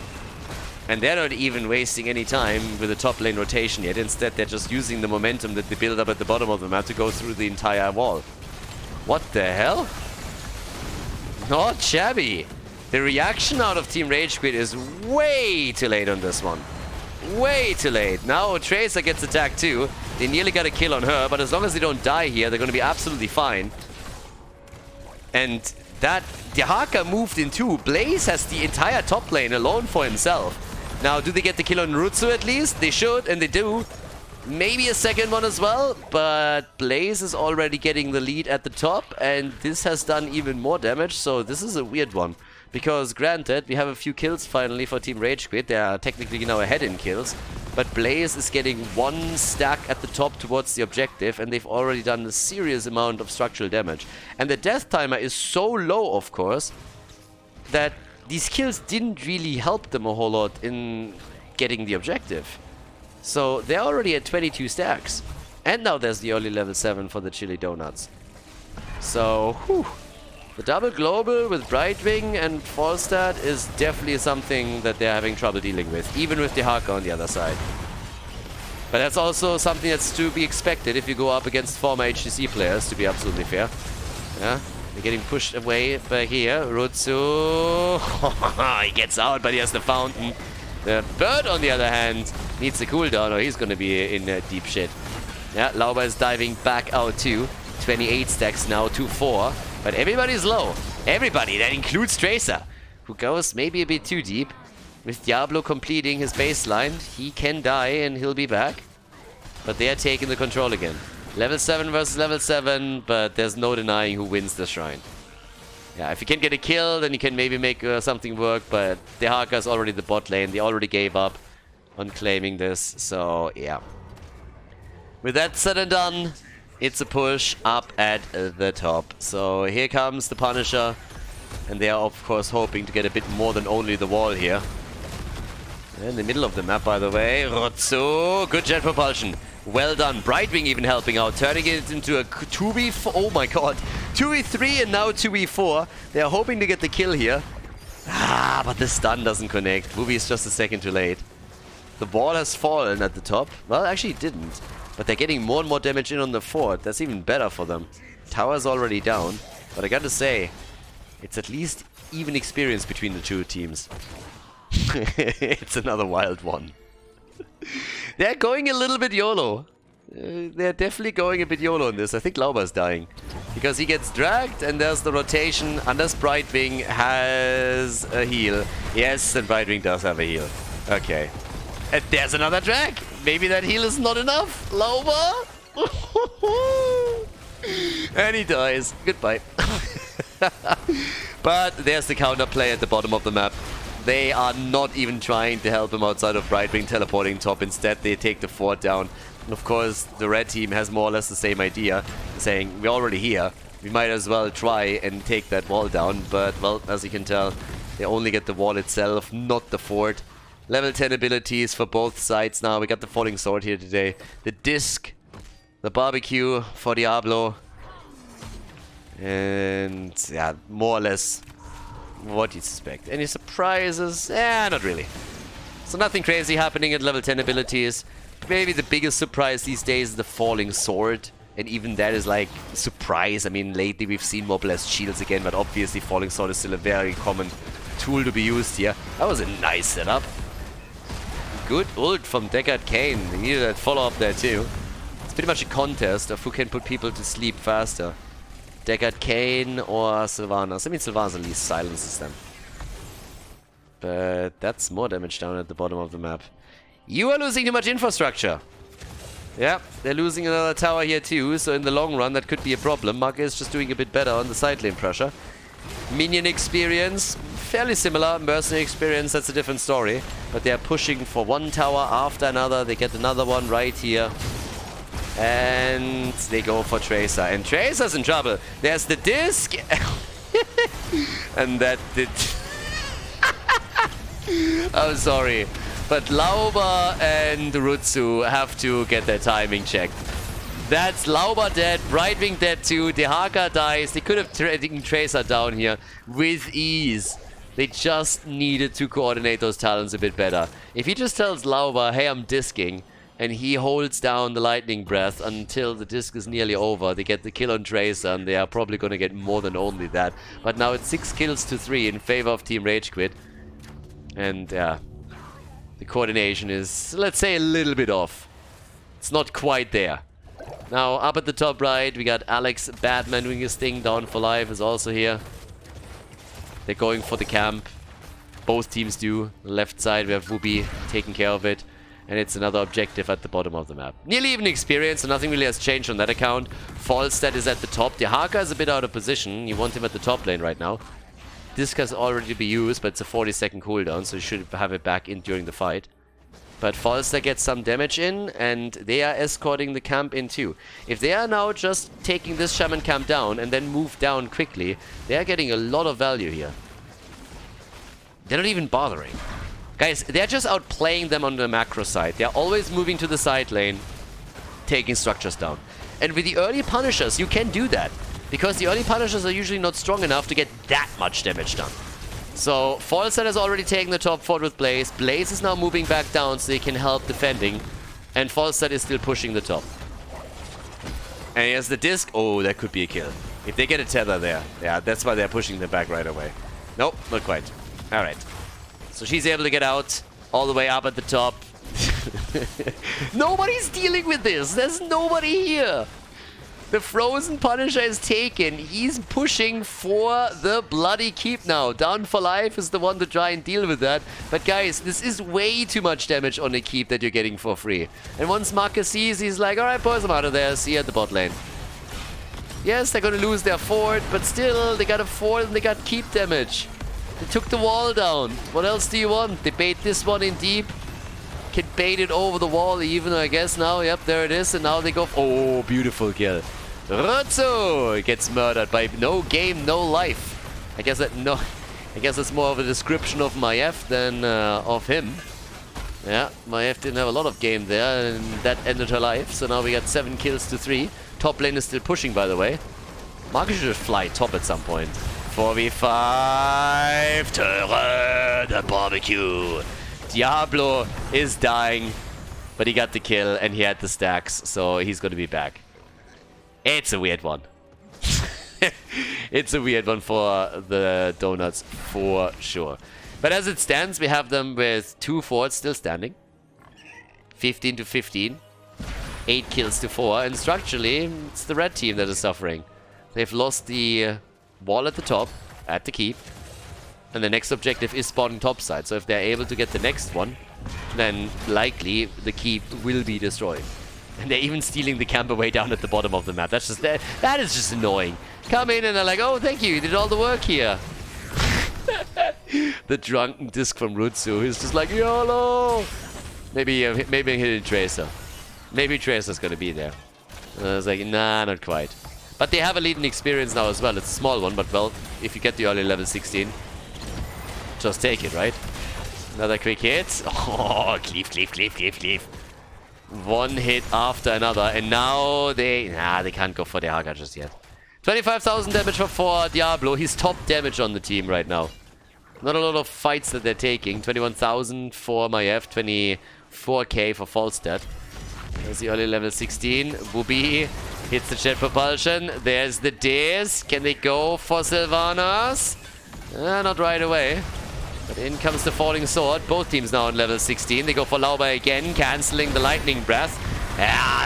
And they're not even wasting any time with the top lane rotation yet. Instead, they're just using the momentum that they build up at the bottom of the map to go through the entire wall. What the hell? Not shabby. The reaction out of Team RageQuit is way too late on this one. Way too late. Now Tracer gets attacked too. They nearly got a kill on her, but as long as they don't die here, they're going to be absolutely fine. And that Dehaka moved in too. Blaze has the entire top lane alone for himself. Now, do they get the kill on Rutsu at least? They should, and they do. Maybe a second one as well, but Blaze is already getting the lead at the top, and this has done even more damage, so this is a weird one. Because, granted, we have a few kills finally for Team RageQuit. They are technically now ahead in kills, but Blaze is getting one stack at the top towards the objective, and they've already done a serious amount of structural damage. And the death timer is so low, of course, that these kills didn't really help them a whole lot in getting the objective. So they're already at 22 stacks. And now there's the early level 7 for the Chili Donuts. So, whew. The double global with Brightwing and Falstad is definitely something that they're having trouble dealing with, even with Dehaka on the other side. But that's also something that's to be expected if you go up against former HTC players, to be absolutely fair. Yeah, they're getting pushed away back here. Rutsu, he gets out, but he has the fountain. The bird, on the other hand, needs a cooldown or he's gonna be in deep shit. Yeah, Lauber is diving back out too. 28 stacks now, 2-4. But everybody's low. Everybody, that includes Tracer, who goes maybe a bit too deep. With Diablo completing his baseline, he can die and he'll be back. But they are taking the control again. Level 7 versus level 7, but there's no denying who wins the shrine. Yeah, if you can get a kill, then you can maybe make something work, but Dehaka's already the bot lane. They already gave up on claiming this, so yeah. With that said and done, it's a push up at the top. So here comes the Punisher, and they are of course hoping to get a bit more than only the wall here. In the middle of the map, by the way, Rotsu, good jet propulsion. Well done. Brightwing even helping out, turning it into a 2v4. Oh my god. 2v3 and now 2v4. They are hoping to get the kill here. Ah, but the stun doesn't connect. Movie is just a second too late. The wall has fallen at the top. Well, actually it didn't. But they're getting more and more damage in on the fort. That's even better for them. Tower's already down. But I gotta say, it's at least even experience between the two teams. It's another wild one. They're going a little bit YOLO. They're definitely going a bit YOLO in this. I think Lauber's dying. Because he gets dragged and there's the rotation. Unless Brightwing has a heal. Yes, and Brightwing does have a heal. Okay. And there's another drag. Maybe that heal is not enough. Lauber? And he dies. Goodbye. But there's the counterplay at the bottom of the map. They are not even trying to help him outside of Brightwing teleporting top. Instead, they take the fort down. And of course, the red team has more or less the same idea, saying, we're already here. We might as well try and take that wall down. But, well, as you can tell, they only get the wall itself, not the fort. Level 10 abilities for both sides now. We got the Falling Sword here today. The Disc, the Barbecue for Diablo. And, yeah, more or less what you suspect. Any surprises? Not really. So nothing crazy happening at level 10 abilities. Maybe the biggest surprise these days is the Falling Sword. And even that is like a surprise. I mean, lately we've seen more blessed shields again, but obviously Falling Sword is still a very common tool to be used here. That was a nice setup. Good ult from Deckard Cain. They needed that follow-up there too. It's pretty much a contest of who can put people to sleep faster. Deckard Cain or Sylvanas. I mean, Sylvanas at least silences them. But that's more damage down at the bottom of the map. You are losing too much infrastructure. Yeah, they're losing another tower here too, so in the long run that could be a problem. Mark is just doing a bit better on the side lane pressure. Minion experience, fairly similar. Mercenary experience, that's a different story. But they are pushing for one tower after another. They get another one right here. And they go for Tracer. And Tracer's in trouble. There's the Disc. And that did... I'm sorry. But Lauber and Rutsu have to get their timing checked. That's Lauber dead, Brightwing dead too, Dehaka dies. They could have taken Tracer down here with ease. They just needed to coordinate those talents a bit better. If he just tells Lauber, hey, I'm disking, and he holds down the lightning breath until the disc is nearly over, they get the kill on Tracer, and they are probably going to get more than only that. But now it's 6 kills to 3 in favor of Team RageQuit. And yeah, the coordination is, let's say, a little bit off. It's not quite there. Now, up at the top right, we got Alex Batman doing his thing. Down for Life is also here. They're going for the camp. Both teams do. Left side, we have Whoopi taking care of it. And it's another objective at the bottom of the map. Nearly even experience, so nothing really has changed on that account. Falstad is at the top. Dehaka is a bit out of position. You want him at the top lane right now. Disc has already been used, but it's a 40-second cooldown, so you should have it back in during the fight. But Falstad gets some damage in, and they are escorting the camp in too. If they are now just taking this Shaman camp down and then move down quickly, they are getting a lot of value here. They're not even bothering. Guys, they're just outplaying them on the macro side. They're always moving to the side lane, taking structures down. And with the early Punishers, you can do that. Because the early Punishers are usually not strong enough to get that much damage done. So, Falstad has already taken the top fort with Blaze. Blaze is now moving back down so he can help defending. And Falstad is still pushing the top. And he has the disc. Oh, that could be a kill. If they get a tether there. Yeah, that's why they're pushing them back right away. Nope, not quite. Alright. So she's able to get out all the way up at the top. Nobody's dealing with this. There's nobody here. The Frozen Punisher is taken. He's pushing for the bloody keep now. Down for Life is the one to try and deal with that. But guys, this is way too much damage on a keep that you're getting for free. And once Marcus sees, he's like, alright boys, I'm out of there. See you at the bot lane. Yes, they're gonna lose their fort, but still, they got a fort and they got keep damage. They took the wall down. What else do you want? They bait this one in deep. Can bait it over the wall even, I guess now. Yep, there it is. And now they go... Oh, beautiful kill. Rutsu gets murdered by no game, no life. I guess that's more of a description of Maiev than of him. Yeah, Maiev didn't have a lot of game there, and that ended her life. So now we got 7 kills to 3. Top lane is still pushing, by the way. Marcus should fly top at some point. 4v5 turret, the barbecue. Diablo is dying, but he got the kill and he had the stacks, so he's going to be back. It's a weird one. It's a weird one for the Donuts, for sure. But as it stands, we have them with 2 forts still standing. 15 to 15. 8 kills to 4. And structurally, it's the red team that is suffering. They've lost the wall at the top, at the keep. And the next objective is spawning topside. So if they're able to get the next one, then likely the keep will be destroyed. And they're even stealing the camper way down at the bottom of the map. That's just that is just annoying. Come in and they're like, oh, thank you did all the work here. The drunken disc from Rutsu is just like, YOLO! Maybe a hidden Tracer. Maybe Tracer's gonna be there. And I was like, nah, not quite. But they have a lead in experience now as well. It's a small one, but well, if you get the early level 16, just take it, right? Another quick hit. Oh, cleave. One hit after another, and now they can't go for the Haga just yet. 25,000 damage for Diablo. He's top damage on the team right now. Not a lot of fights that they're taking. 21,000 for Maiev, 24k for Falstad. There's the early level 16. Bubi hits the jet propulsion. There's the Daze. Can they go for Sylvanas? Not right away. But in comes the Falling Sword. Both teams now on level 16. They go for Lauba again, cancelling the Lightning Breath.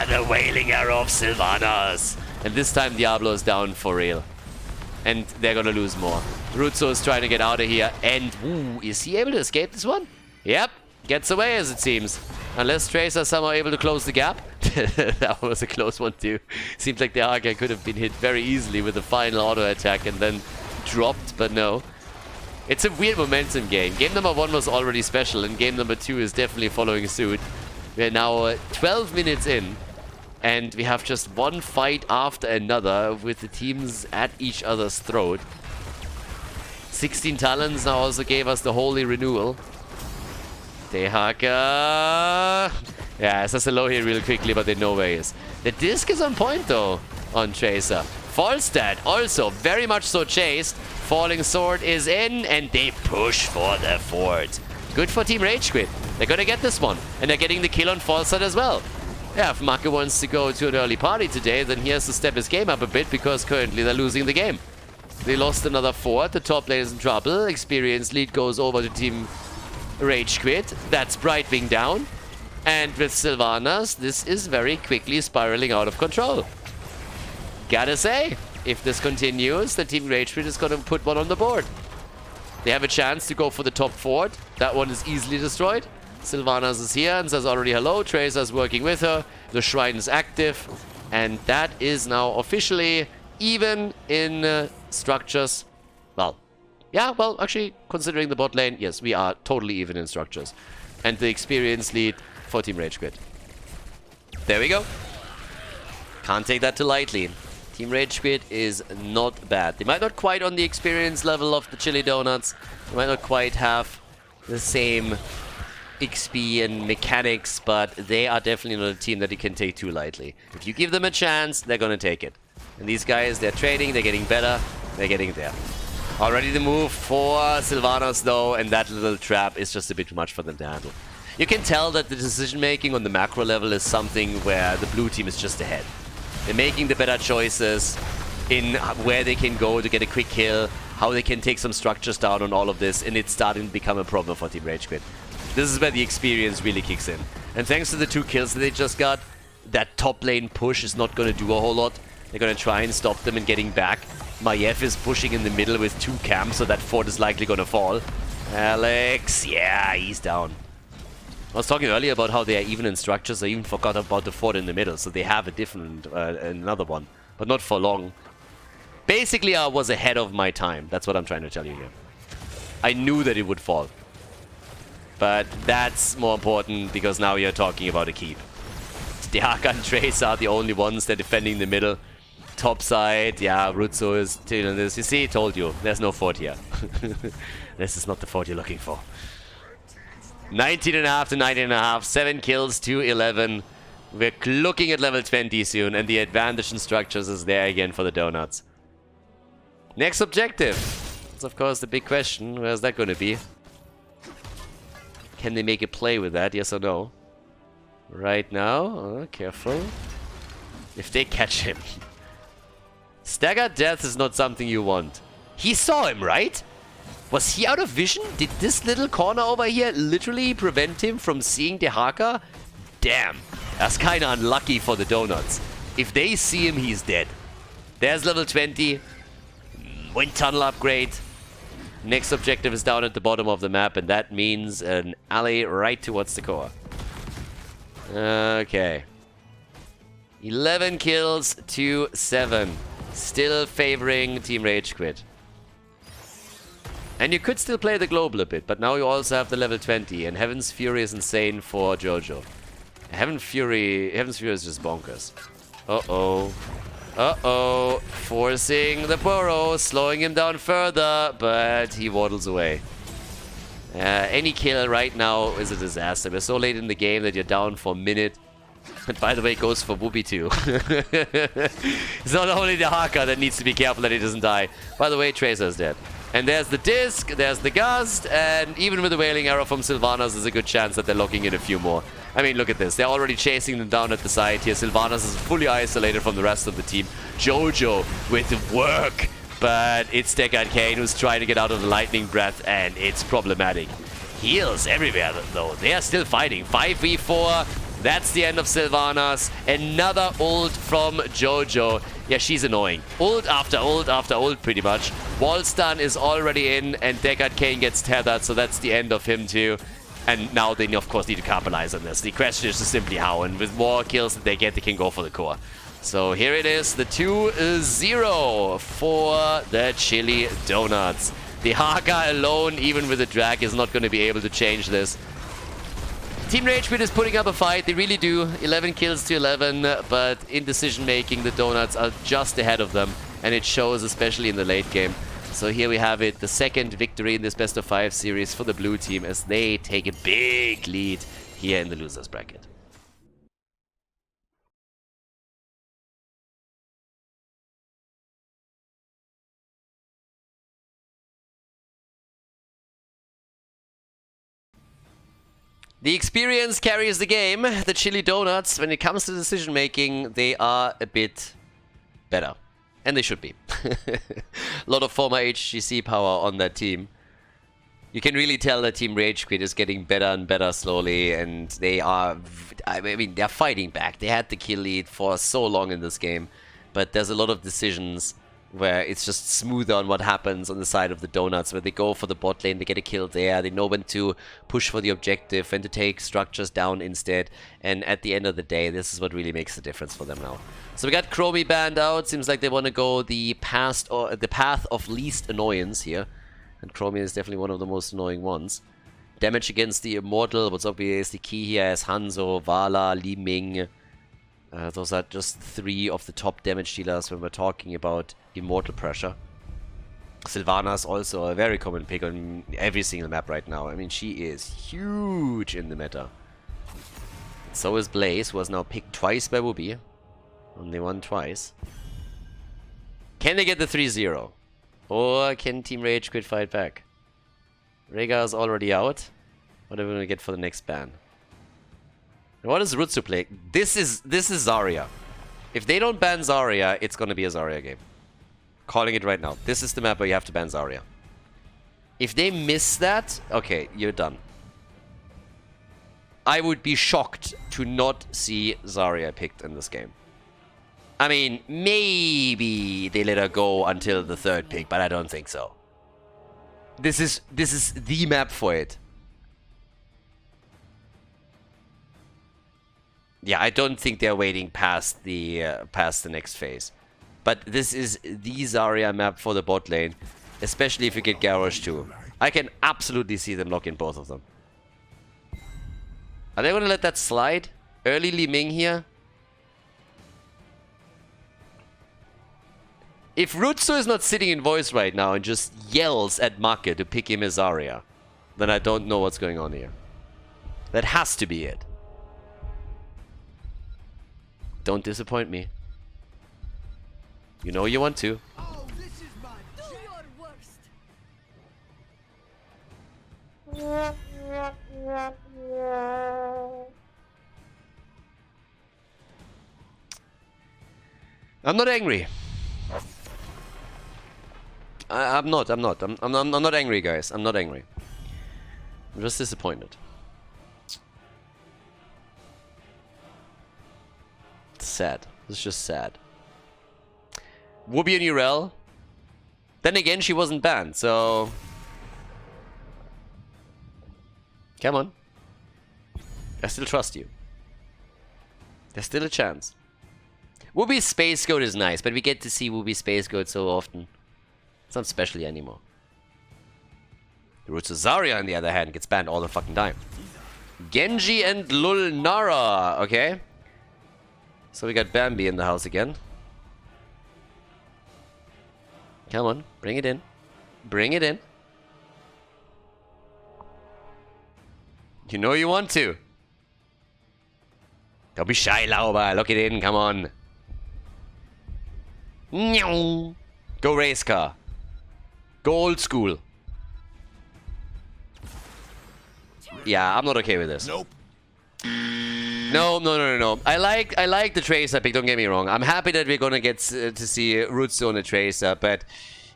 The Wailing Arrow of Sylvanas. And this time Diablo is down for real. And they're gonna lose more. Rutsu is trying to get out of here. And, ooh, is he able to escape this one? Yep. Gets away as it seems. Unless Tracer is somehow able to close the gap. That was a close one too. Seems like the Arca could have been hit very easily with the final auto attack and then dropped, but no. It's a weird momentum game. Game number 1 was already special, and game number 2 is definitely following suit. We're now 12 minutes in, and we have just one fight after another with the teams at each other's throat. 16 Talons now also gave us the Holy Renewal. Dehaka. Yeah, it's just a low here real quickly, but they know where he is. The disc is on point though on Tracer. Falstad also very much so chased. Falling Sword is in, and they push for the fort. Good for Team RageQuit. They're gonna get this one, and they're getting the kill on Falstad as well. Yeah, if Maka wants to go to an early party today, then he has to step his game up a bit, because currently they're losing the game. They lost another fort. The top lane is in trouble. Experience lead goes over to Team RageQuit. That's Brightwing down. And with Sylvanas, this is very quickly spiraling out of control. Gotta say, if this continues, the Team RageQuit is gonna put one on the board. They have a chance to go for the top fort. That one is easily destroyed. Sylvanas is here and says already hello. Tracer's working with her. The shrine is active. And that is now officially even in structures. Well, yeah, well, actually, considering the bot lane, yes, we are totally even in structures. And the experience lead for Team RageQuit. There we go. Can't take that too lightly. Team RageQuit is not bad. They might not quite on the experience level of the Chili Donuts. They might not quite have the same XP and mechanics, but they are definitely not a team that you can take too lightly. If you give them a chance, they're gonna take it. And these guys, they're training, they're getting better, they're getting there. Already the move for Sylvanas though, and that little trap is just a bit too much for them to handle. You can tell that the decision making on the macro level is something where the blue team is just ahead. They're making the better choices in where they can go to get a quick kill, how they can take some structures down on all of this, and it's starting to become a problem for Team RageQuit. This is where the experience really kicks in. And thanks to the 2 kills that they just got, that top lane push is not going to do a whole lot. They're going to try and stop them in getting back. Maiev is pushing in the middle with 2 camps, so that fort is likely going to fall. Alex, yeah, he's down. I was talking earlier about how they are even in structures. I even forgot about the fort in the middle, so they have a different, another one. But not for long. Basically, I was ahead of my time. That's what I'm trying to tell you here. I knew that it would fall. But that's more important, because now you're talking about a keep. Dehaka and Trace are the only ones that are defending the middle. Top side, yeah, Rutsu is doing this. You see, I told you, there's no fort here. This is not the fort you're looking for. 19.5 to 19.5, 7 kills to 11. We're looking at level 20 soon, and the advantage in structures is there again for the Donuts. Next objective. That's of course the big question. Where's that going to be? Can they make a play with that, yes or no? Right now, oh, careful. If they catch him. Staggered death is not something you want. He saw him, right? Was he out of vision? Did this little corner over here literally prevent him from seeing Dehaka? Damn, that's kind of unlucky for the Donuts. If they see him, he's dead. There's level 20. Wind tunnel upgrade. Next objective is down at the bottom of the map, and that means an alley right towards the core. Okay. 11 kills to 7. Still favoring Team RageQuit. And you could still play the global a bit, but now you also have the level 20, and Heaven's Fury is insane for Jojo. Heaven's Fury is just bonkers. Uh-oh. Uh-oh. Forcing the burrow, slowing him down further, but he waddles away. Any kill right now is a disaster. We're so late in the game that you're down for a minute. And by the way, it goes for Whoopi too. It's not only the Haka that needs to be careful that he doesn't die. By the way, Tracer's dead. And there's the disc, there's the gust, and even with the wailing arrow from Sylvanas, there's a good chance that they're locking in a few more. I mean, look at this. They're already chasing them down at the side here. Sylvanas is fully isolated from the rest of the team. Jojo with work, but it's Deckard Kane who's trying to get out of the lightning breath, and it's problematic. Heals everywhere, though. They are still fighting. 5v4. That's the end of Sylvanas. Another ult from Jojo. Yeah, she's annoying. Ult after ult after ult, pretty much. Wall stun is already in, and Deckard Kane gets tethered, so that's the end of him too. And now they, of course, need to capitalize on this. The question is just simply how, and with more kills that they get, they can go for the core. So here it is, the 2-0 for the Chili Donuts. The Haka alone, even with the drag, is not going to be able to change this. Team RageQuit is putting up a fight, they really do. 11 kills to 11, but in decision making, the Donuts are just ahead of them, and it shows especially in the late game. So here we have it, the second victory in this best of 5 series for the blue team as they take a big lead here in the losers bracket. The experience carries the game. The Chili Donuts, when it comes to decision making, they are a bit better. And they should be. A lot of former HGC power on that team. You can really tell that Team RageQuit is getting better and better slowly, and they are, I mean, they're fighting back. They had the kill lead for so long in this game, but there's a lot of decisions where it's just smoother on what happens on the side of the Donuts, where they go for the bot lane, they get a kill there, they know when to push for the objective, when to take structures down instead, and at the end of the day, this is what really makes the difference for them now. So we got Chromie banned out, seems like they want to go the path of least annoyance here, and Chromie is definitely one of the most annoying ones. Damage against the Immortal, what's obviously key here is Hanzo, Vala, Li Ming. Those are just 3 of the top damage dealers when we're talking about Immortal pressure. Sylvanas also a very common pick on every single map right now. I mean, she is huge in the meta. So is Blaze, who was now picked twice by Whoopi. Only won twice. Can they get the 3-0? Or can Team RageQuit fight back? Rhaegar is already out. What are we going to get for the next ban? What does Rutsu play? This is Zarya. If they don't ban Zarya, it's going to be a Zarya game. Calling it right now. This is the map where you have to ban Zarya. If they miss that, okay, you're done. I would be shocked to not see Zarya picked in this game. I mean, maybe they let her go until the third pick, but I don't think so. This is the map for it. Yeah, I don't think they're waiting past the next phase. But this is the Zarya map for the bot lane, especially if you get Garrosh too. I can absolutely see them lock in both of them. Are they going to let that slide? Early Li Ming here? If Rutsu is not sitting in voice right now and just yells at Make to pick him as Zarya, then I don't know what's going on here. That has to be it. Don't disappoint me. You know you want to. Oh, this is my do your worst. I'm not angry. I'm not angry, guys. I'm not angry. I'm just disappointed. It's sad. It's just sad. Whoopi and Urel. Then again, she wasn't banned, so... Come on. I still trust you. There's still a chance. Whoopi's Space Goat is nice, but we get to see Whoopi's Space Goat so often. It's not special anymore. Rutsu Zarya, on the other hand, gets banned all the fucking time. Genji and Lulnara. Okay. So we got Bambi in the house again. Come on, bring it in. Bring it in. You know you want to. Don't be shy, Lauba. Lock it in, come on. Go race car. Go old school. Yeah, I'm not okay with this. Nope. No. I like the Tracer pick, don't get me wrong. I'm happy that we're gonna get to see Rutsu on the Tracer, but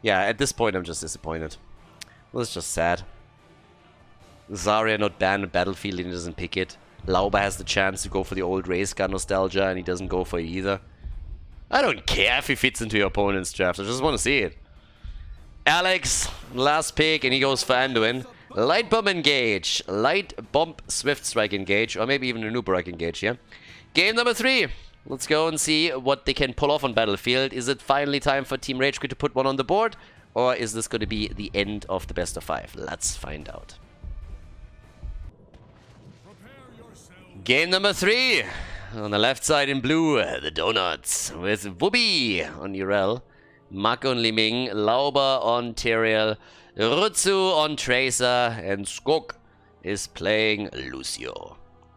yeah, at this point I'm just disappointed. Well, it's just sad. Zarya not banned on Battlefield and he doesn't pick it. Lauba has the chance to go for the old race car nostalgia and he doesn't go for it either. I don't care if he fits into your opponent's draft, I just want to see it. Alex, last pick, and he goes for Anduin. Light Bomb engage. Light Bomb Swift Strike engage. Or maybe even a Nubarak engage, yeah? Game number 3. Let's go and see what they can pull off on Battlefield. Is it finally time for Team RageQuit to put one on the board? Or is this going to be the end of the best of 5? Let's find out. Game number 3. On the left side in blue, the Donuts. With Whoopi on Urel. Make on Li Ming, Lauba on Tyrael, Rutsu on Tracer, and Skok is playing Lucio.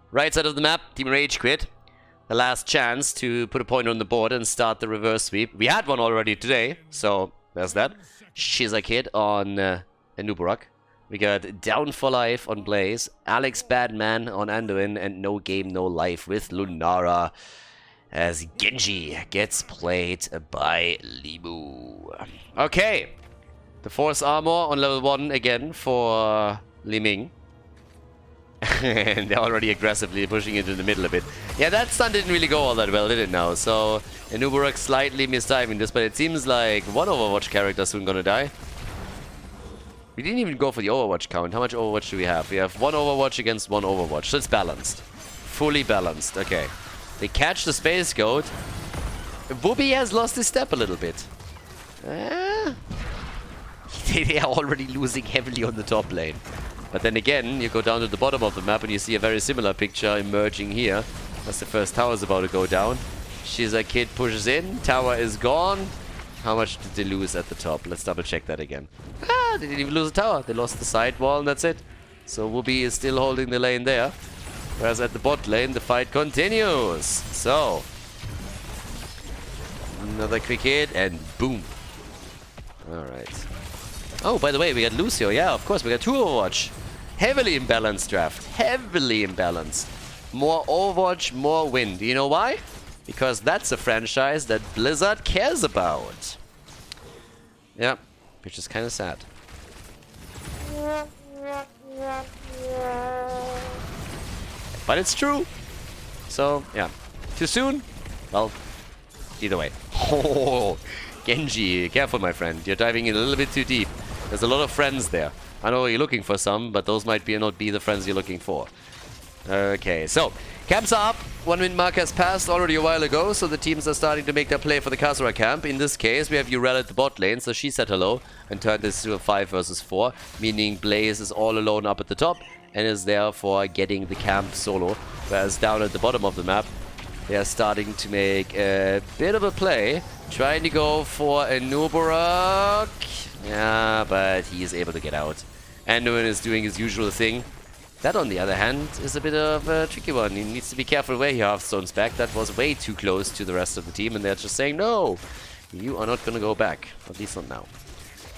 Right side of the map, Team RageQuit. The last chance to put a point on the board and start the reverse sweep. We had one already today, so there's that. Shiza Kid on Nubarak. We got Down for Life on Blaze, Alex Badman on Anduin, and No Game No Life with Lunara. As Genji gets played by Limu. Okay. The Force Armor on level 1 again for Li Ming. And they're already aggressively pushing it in the middle a bit. Yeah, that stun didn't really go all that well, did it now? So, Nubarak slightly mistiming this, but it seems like one Overwatch character is soon gonna die. We didn't even go for the Overwatch count. How much Overwatch do we have? We have one Overwatch against one Overwatch, so it's balanced. Fully balanced, okay. They catch the Space Goat. Whoopi has lost his step a little bit. They are already losing heavily on the top lane. But then again, you go down to the bottom of the map and you see a very similar picture emerging here. As the first tower is about to go down. Shiza Kid pushes in. Tower is gone. How much did they lose at the top? Let's double check that again. They didn't even lose a tower. They lost the side wall and that's it. So Whoopi is still holding the lane there. Whereas at the bot lane, the fight continues. So, another quick hit and boom. Alright. Oh, by the way, we got Lucio. Yeah, of course, we got 2 Overwatch. Heavily imbalanced draft. Heavily imbalanced. More Overwatch, more win. Do you know why? Because that's a franchise that Blizzard cares about. Yeah, which is kind of sad. But it's true. So, yeah. Too soon? Well, either way. Oh, Genji, careful, my friend. You're diving in a little bit too deep. There's a lot of friends there. I know you're looking for some, but those might not be the friends you're looking for. Okay, so camps are up. 1 minute mark has passed already a while ago, so the teams are starting to make their play for the Khaldor camp. In this case, we have Urel at the bot lane, so she said hello and turned this to a 5 versus 4, meaning Blaze is all alone up at the top and is therefore getting the camp solo. Whereas down at the bottom of the map, they are starting to make a bit of a play, trying to go for a Nubarak. Yeah, but he is able to get out. Anduin is doing his usual thing. That, on the other hand, is a bit of a tricky one. He needs to be careful where he Hearthstones back. That was way too close to the rest of the team, and they're just saying, no, you are not going to go back. At least not now.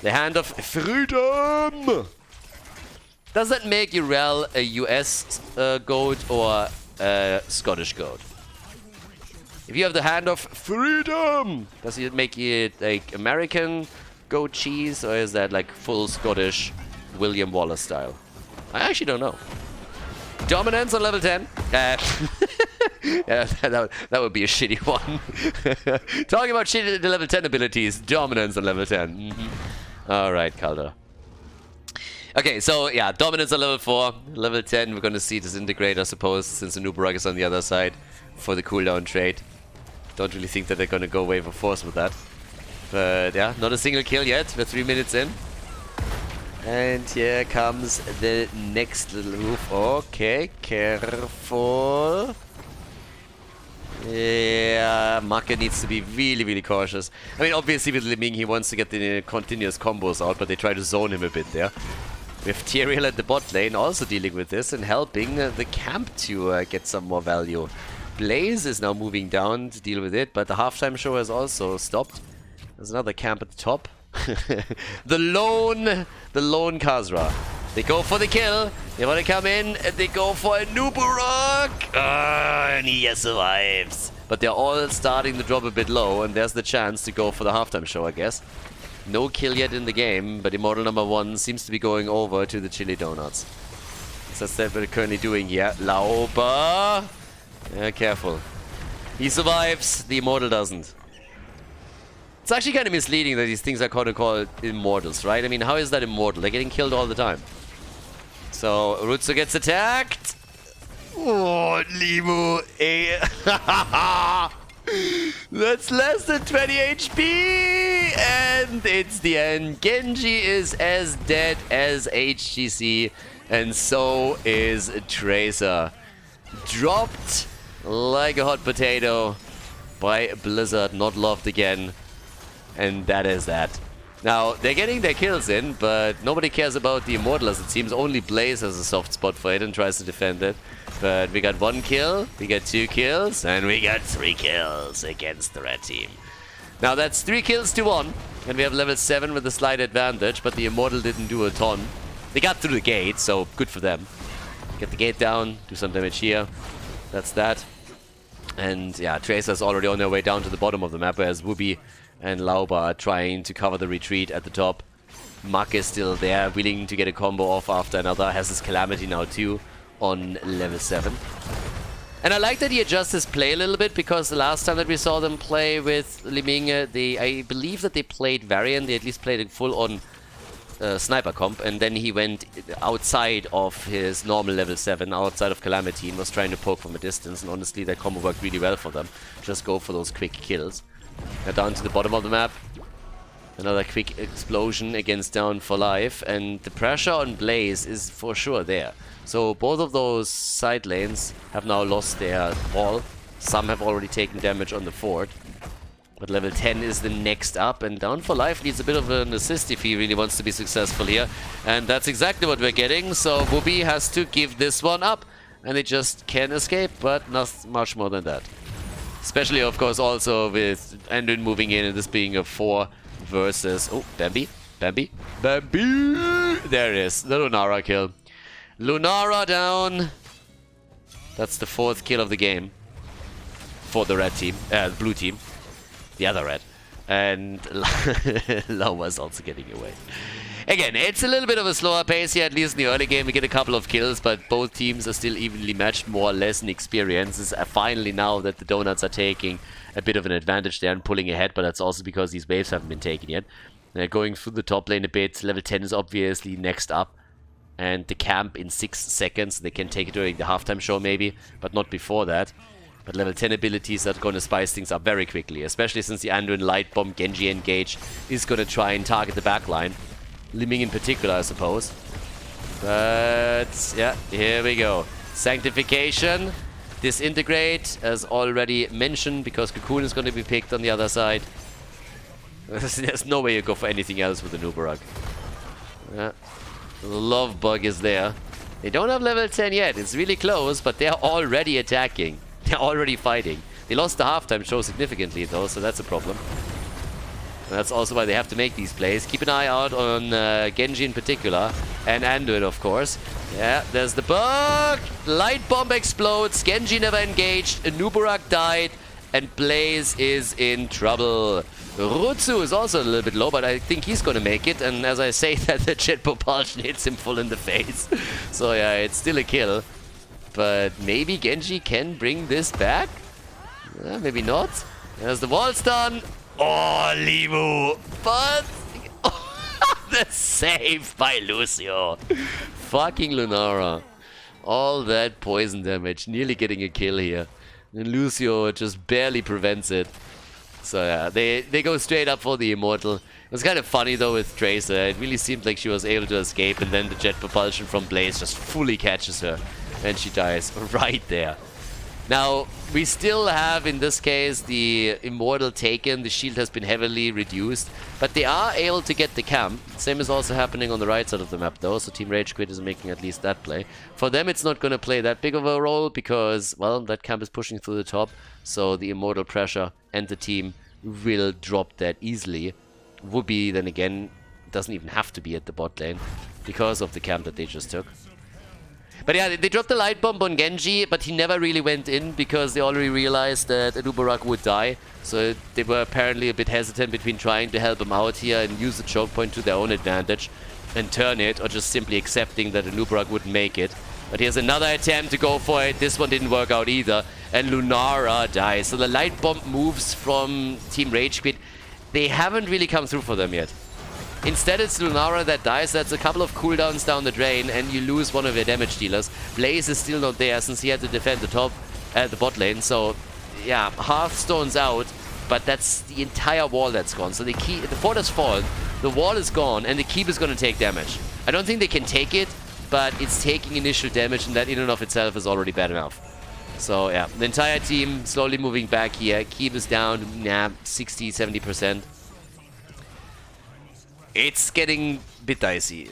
The Hand of Freedom! Does that make Urel a US goat or a Scottish goat? If you have the Hand of Freedom, does it make it like American goat cheese, or is that like full Scottish William Wallace style? I actually don't know. Dominance on level 10. Yeah, that would be a shitty one. Talking about shitty level 10 abilities, dominance on level 10. Alright, Khaldor. Okay, so yeah, dominance on level 4. Level 10, we're going to see Disintegrate, I suppose, since the Nubarak is on the other side for the cooldown trade. Don't really think that they're going to go wave of force with that. But yeah, not a single kill yet. We're 3 minutes in. And here comes the next little move. Okay, careful. Yeah, Maka needs to be really, really cautious. I mean, obviously with Liming, he wants to get the continuous combos out, but they try to zone him a bit there. With Tyrael at the bot lane also dealing with this and helping the camp to get some more value. Blaze is now moving down to deal with it, but the halftime show has also stopped. There's another camp at the top. the lone Khaldor. They go for the kill. They want to come in and they go for a Nubarak. And he survives. But they're all starting to drop a bit low, and there's the chance to go for the halftime show, I guess. No kill yet in the game, but Immortal number 1 seems to be going over to the Chili Donuts. So that's what we're currently doing here. Lauba. Yeah, careful. He survives. The Immortal doesn't. It's actually kind of misleading that these things are kind of called immortals, right? I mean, how is that immortal? They're getting killed all the time. So, Rutsu gets attacked. Oh, Limu. That's less than 20 HP. And it's the end. Genji is as dead as HGC. And so is Tracer. Dropped like a hot potato by Blizzard. Not loved again. And that is that. Now, they're getting their kills in, but nobody cares about the Immortal, as it seems. Only Blaze has a soft spot for it and tries to defend it. But we got 1 kill, we got 2 kills, and we got 3 kills against the red team. Now, that's 3 kills to 1, and we have level 7 with a slight advantage, but the Immortal didn't do a ton. They got through the gate, so good for them. Get the gate down, do some damage here. That's that. And yeah, Tracer's already on their way down to the bottom of the map, whereas Wooby and Lauba are trying to cover the retreat at the top. Muck is still there, willing to get a combo off after another. Has his Calamity now too on level 7. And I like that he adjusts his play a little bit, because the last time that we saw them play with Liming, I believe that they played Varian. They at least played a full-on sniper comp, and then he went outside of his normal level 7, outside of Calamity, and was trying to poke from a distance. And honestly, that combo worked really well for them. Just go for those quick kills. Now down to the bottom of the map. Another quick explosion against Down for Life, and the pressure on Blaze is for sure there. So both of those side lanes have now lost their wall. Some have already taken damage on the fort. But level 10 is the next up, and Down for Life needs a bit of an assist if he really wants to be successful here. And that's exactly what we're getting, so Wooby has to give this one up. And they just can escape, but not much more than that. Especially, of course, also with Anduin moving in and this being a 4 versus... Oh, Bambi. Bambi. Bambi! There it is. The Lunara kill. Lunara down. That's the 4th kill of the game. For the red team. The blue team. The other red. And Lawa's also getting away. Again, it's a little bit of a slower pace here, at least in the early game. We get a couple of kills, but both teams are still evenly matched, more or less in experience. It's finally now that the Donuts are taking a bit of an advantage there and pulling ahead, but that's also because these waves haven't been taken yet. They're going through the top lane a bit. Level 10 is obviously next up. And the camp in 6 seconds. They can take it during the halftime show maybe, but not before that. But level 10 abilities are going to spice things up very quickly, especially since the Anduin Light Bomb Genji engage is going to try and target the backline. Liming in particular, I suppose. But yeah, here we go. Sanctification. Disintegrate, as already mentioned, because Cocoon is going to be picked on the other side. There's no way you go for anything else with the Nubarak. Yeah. The Love Bug is there. They don't have level 10 yet. It's really close, but they're already attacking. They're already fighting. They lost the halftime show significantly, though, so that's a problem. And that's also why they have to make these plays. Keep an eye out on Genji in particular, and Anduin, of course. Yeah, there's the bug! Light Bomb explodes, Genji never engaged, Nubarak died, and Blaze is in trouble. Rutsu is also a little bit low, but I think he's gonna make it, and as I say that, the jet propulsion hits him full in the face. So yeah, it's still a kill. But maybe Genji can bring this back? Maybe not. There's the wall stun. Oh, Limu! But... the save by Lucio. Fucking Lunara. All that poison damage, nearly getting a kill here. And Lucio just barely prevents it. So yeah, they go straight up for the Immortal. It was kind of funny though with Tracer. It really seemed like she was able to escape, and then the jet propulsion from Blaze just fully catches her. And she dies right there. Now, we still have, in this case, the Immortal taken. The shield has been heavily reduced. But they are able to get the camp. Same is also happening on the right side of the map, though. So Team RageQuit is making at least that play. For them, it's not going to play that big of a role because, well, that camp is pushing through the top. So the Immortal pressure and the team will drop that easily. Whoopi, then again, doesn't even have to be at the bot lane because of the camp that they just took. But yeah, they dropped the light bomb on Genji, but he never really went in because they already realized that Nubarak would die. So they were apparently a bit hesitant between trying to help him out here and use the choke point to their own advantage and turn it, or just simply accepting that Nubarak wouldn't make it. But here's another attempt to go for it. This one didn't work out either. And Lunara dies. So the light bomb moves from Team RageQuit. They haven't really come through for them yet. Instead, it's Lunara that dies. That's a couple of cooldowns down the drain, and you lose one of your damage dealers. Blaze is still not there since he had to defend the top, the bot lane. So, yeah, Hearthstone's out, but that's the entire wall that's gone. So the fort has fallen, the wall is gone, and the keep is going to take damage. I don't think they can take it, but it's taking initial damage, and that in and of itself is already bad enough. So, yeah, the entire team slowly moving back here. Keep is down, 60-70%. It's getting a bit dicey.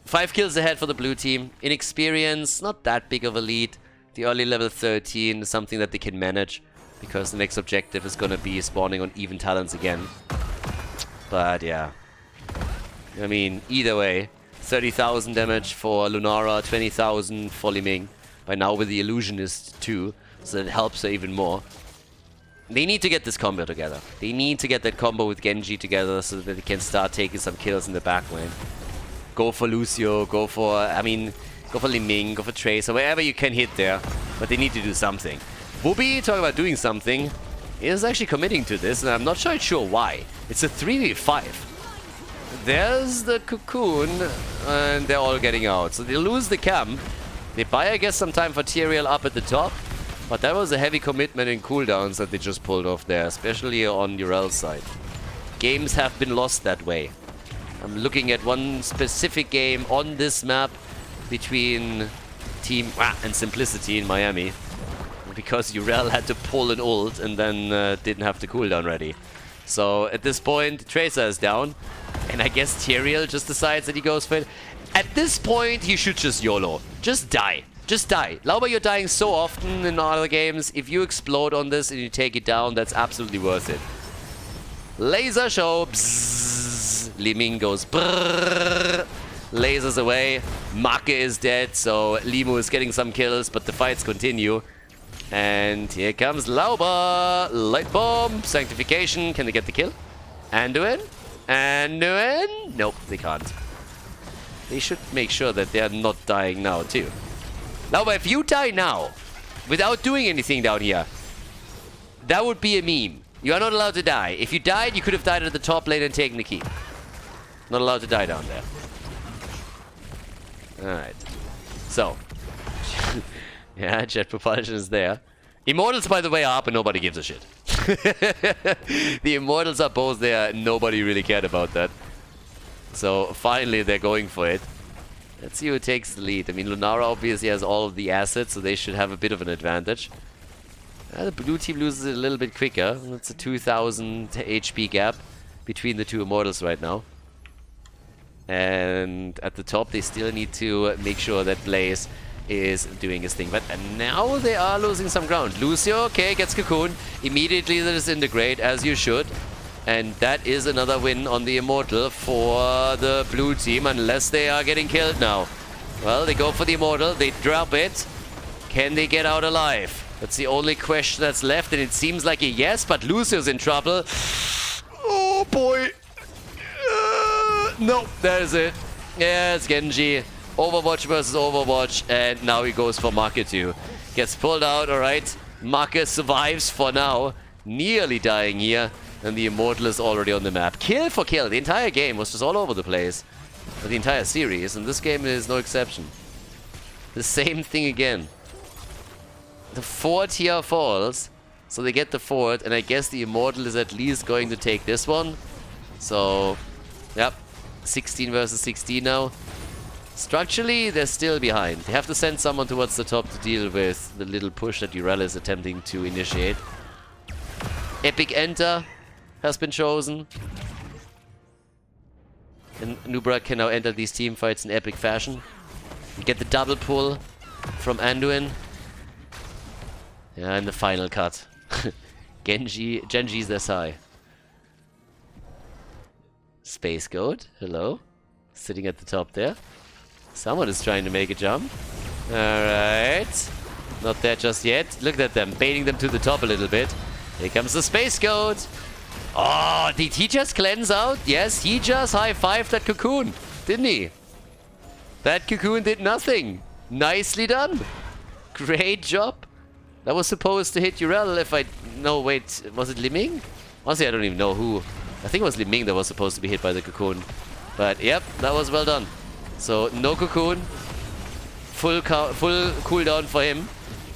5 kills ahead for the blue team. In experience, not that big of a lead. The early level 13 is something that they can manage, because the next objective is going to be spawning on even talents again. But yeah, I mean, either way, 30,000 damage for Lunara, 20,000 for Liming. By now with the Illusionist too, so it helps her even more. They need to get this combo together. They need to get that combo with Genji together so that they can start taking some kills in the back lane. Go for Lucio, go for, go for Liming, go for Tracer, wherever you can hit there. But they need to do something. Whoopi, talking about doing something, is actually committing to this, and I'm not sure why. It's a 3v5. There's the Cocoon, and they're all getting out. So they lose the camp. They buy, I guess, some time for Tyrael up at the top. But that was a heavy commitment in cooldowns that they just pulled off there, especially on Urel's side. Games have been lost that way. I'm looking at one specific game on this map between Team and Simplicity in Miami, because Urel had to pull an ult and then didn't have the cooldown ready. So at this point, Tracer is down, and I guess Tyrael just decides that he goes for it. At this point, he should just YOLO. Just die. Just die. Lauber, you're dying so often in other games. If you explode on this and you take it down, that's absolutely worth it. Laser show. Bzzz. Liming goes brrrr. Lasers away. Make is dead, so Limu is getting some kills, but the fights continue. And here comes Lauber. Light bomb. Sanctification. Can they get the kill? Anduin? And nope, they can't. They should make sure that they are not dying now too. Now, if you die now, without doing anything down here, that would be a meme. You are not allowed to die. If you died, you could have died at the top lane and taken the key. Not allowed to die down there. Alright. So. Yeah, jet propulsion is there. Immortals, by the way, are up and nobody gives a shit. The Immortals are both there. Nobody really cared about that. So, finally, they're going for it. Let's see who takes the lead. I mean, Lunara obviously has all of the assets, so they should have a bit of an advantage. The blue team loses it a little bit quicker. It's a 2,000 HP gap between the two Immortals right now. And at the top, they still need to make sure that Blaze is doing his thing. But now they are losing some ground. Lucio, okay, gets Cocoon. Immediately they disintegrate, as you should. And that is another win on the Immortal for the blue team, unless they are getting killed now. Well, they go for the Immortal. They drop it. Can they get out alive? That's the only question that's left, and it seems like a yes, but Lucio's in trouble. Oh, boy. No, there's it. Yeah, it's Genji. Overwatch versus Overwatch, and now he goes for Maketu. Gets pulled out, alright. Make survives for now. Nearly dying here, and the Immortal is already on the map. Kill for kill. The entire game was just all over the place. The entire series, and this game is no exception. The same thing again. The fourth here falls, so they get the fourth, and I guess the Immortal is at least going to take this one. So, yep. 16 versus 16 now. Structurally, they're still behind. They have to send someone towards the top to deal with the little push that Urel is attempting to initiate. Epic Enter has been chosen. And Nubra can now enter these team fights in epic fashion. You get the double pull from Anduin. Yeah, and the final cut. Genji's Desai. Space Goat, hello. Sitting at the top there. Someone is trying to make a jump. Alright. Not there just yet. Look at them, baiting them to the top a little bit. Here comes the Space Goat. Oh, did he just cleanse out? Yes, he just high-fived that Cocoon, didn't he? That Cocoon did nothing. Nicely done. Great job. That was supposed to hit Urel if I... No, wait. Was it Liming? Honestly, I don't even know who. I think it was Liming that was supposed to be hit by the Cocoon. But, yep, that was well done. So, no Cocoon. Full cooldown for him.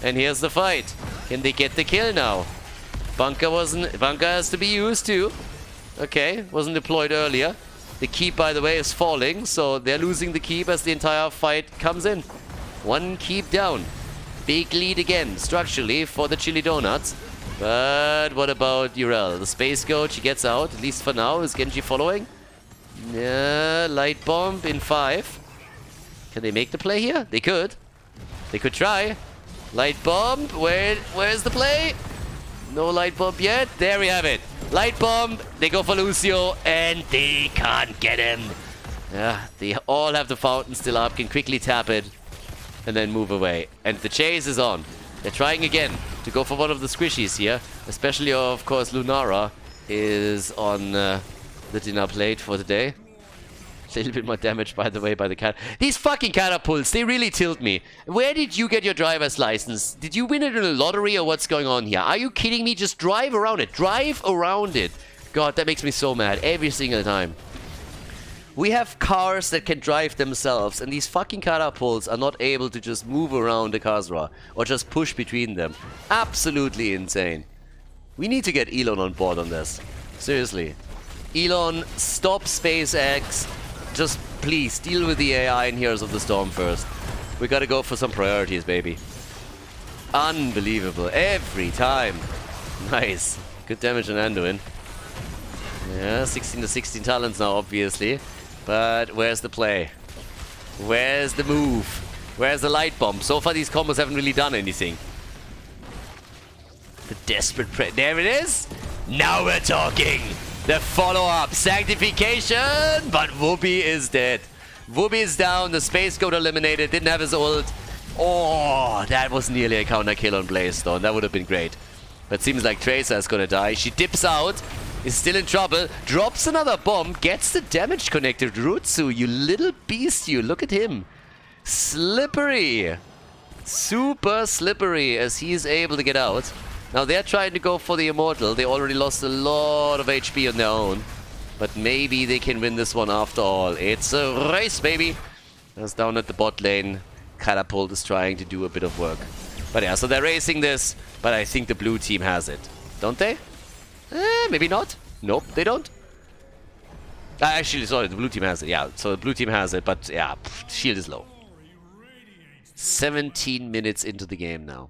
And here's the fight. Can they get the kill now? Bunker has to be used too. Okay, wasn't deployed earlier. The keep, by the way, is falling. So, they're losing the keep as the entire fight comes in. One keep down. Big lead again, structurally, for the Chili Donuts. But what about Urel? The Space Goat, she gets out, at least for now. Is Genji following? Yeah, Light Bomb in 5. Can they make the play here? They could. They could try. Light Bomb, where's the play? No Light Bomb yet. There we have it. Light Bomb, they go for Lucio, and they can't get him. Yeah, they all have the fountain still up, can quickly tap it, and then move away. And the chase is on. They're trying again to go for one of the squishies here. Especially, of course, Lunara is on the dinner plate for today. A little bit more damage, by the way, by the cat. These fucking catapults, they really tilt me. Where did you get your driver's license? Did you win it in a lottery or what's going on here? Are you kidding me? Just drive around it. Drive around it. God, that makes me so mad every single time. We have cars that can drive themselves, and these fucking catapults are not able to just move around the Khazra or just push between them. Absolutely insane. We need to get Elon on board on this. Seriously. Elon, stop SpaceX. Just please deal with the AI in Heroes of the Storm first. We gotta go for some priorities, baby. Unbelievable. Every time. Nice. Good damage on Anduin. Yeah, 16 to 16 talents now, obviously. But where's the play? Where's the move? Where's the light bomb? So far, these combos haven't really done anything. The desperate prey. There it is. Now we're talking. The follow-up. Sanctification. But Whoopi is dead. Whoopi is down. The Space Goat eliminated. Didn't have his ult. Oh, that was nearly a counter kill on Blaze Stone. That would have been great. But seems like Tracer is gonna die. She dips out. is still in trouble. Drops another bomb. Gets the damage connected. Rutsu, you little beast, you. Look at him. Slippery. Super slippery as he is able to get out. Now they're trying to go for the Immortal. They already lost a lot of HP on their own. But maybe they can win this one after all. It's a race, baby. As down at the bot lane, Catapult is trying to do a bit of work. But yeah, so they're racing this. But I think the blue team has it. Don't they? Maybe not. Nope, they don't. Actually, sorry, the blue team has it. Yeah, so the blue team has it. But yeah, shield is low. 17 minutes into the game now.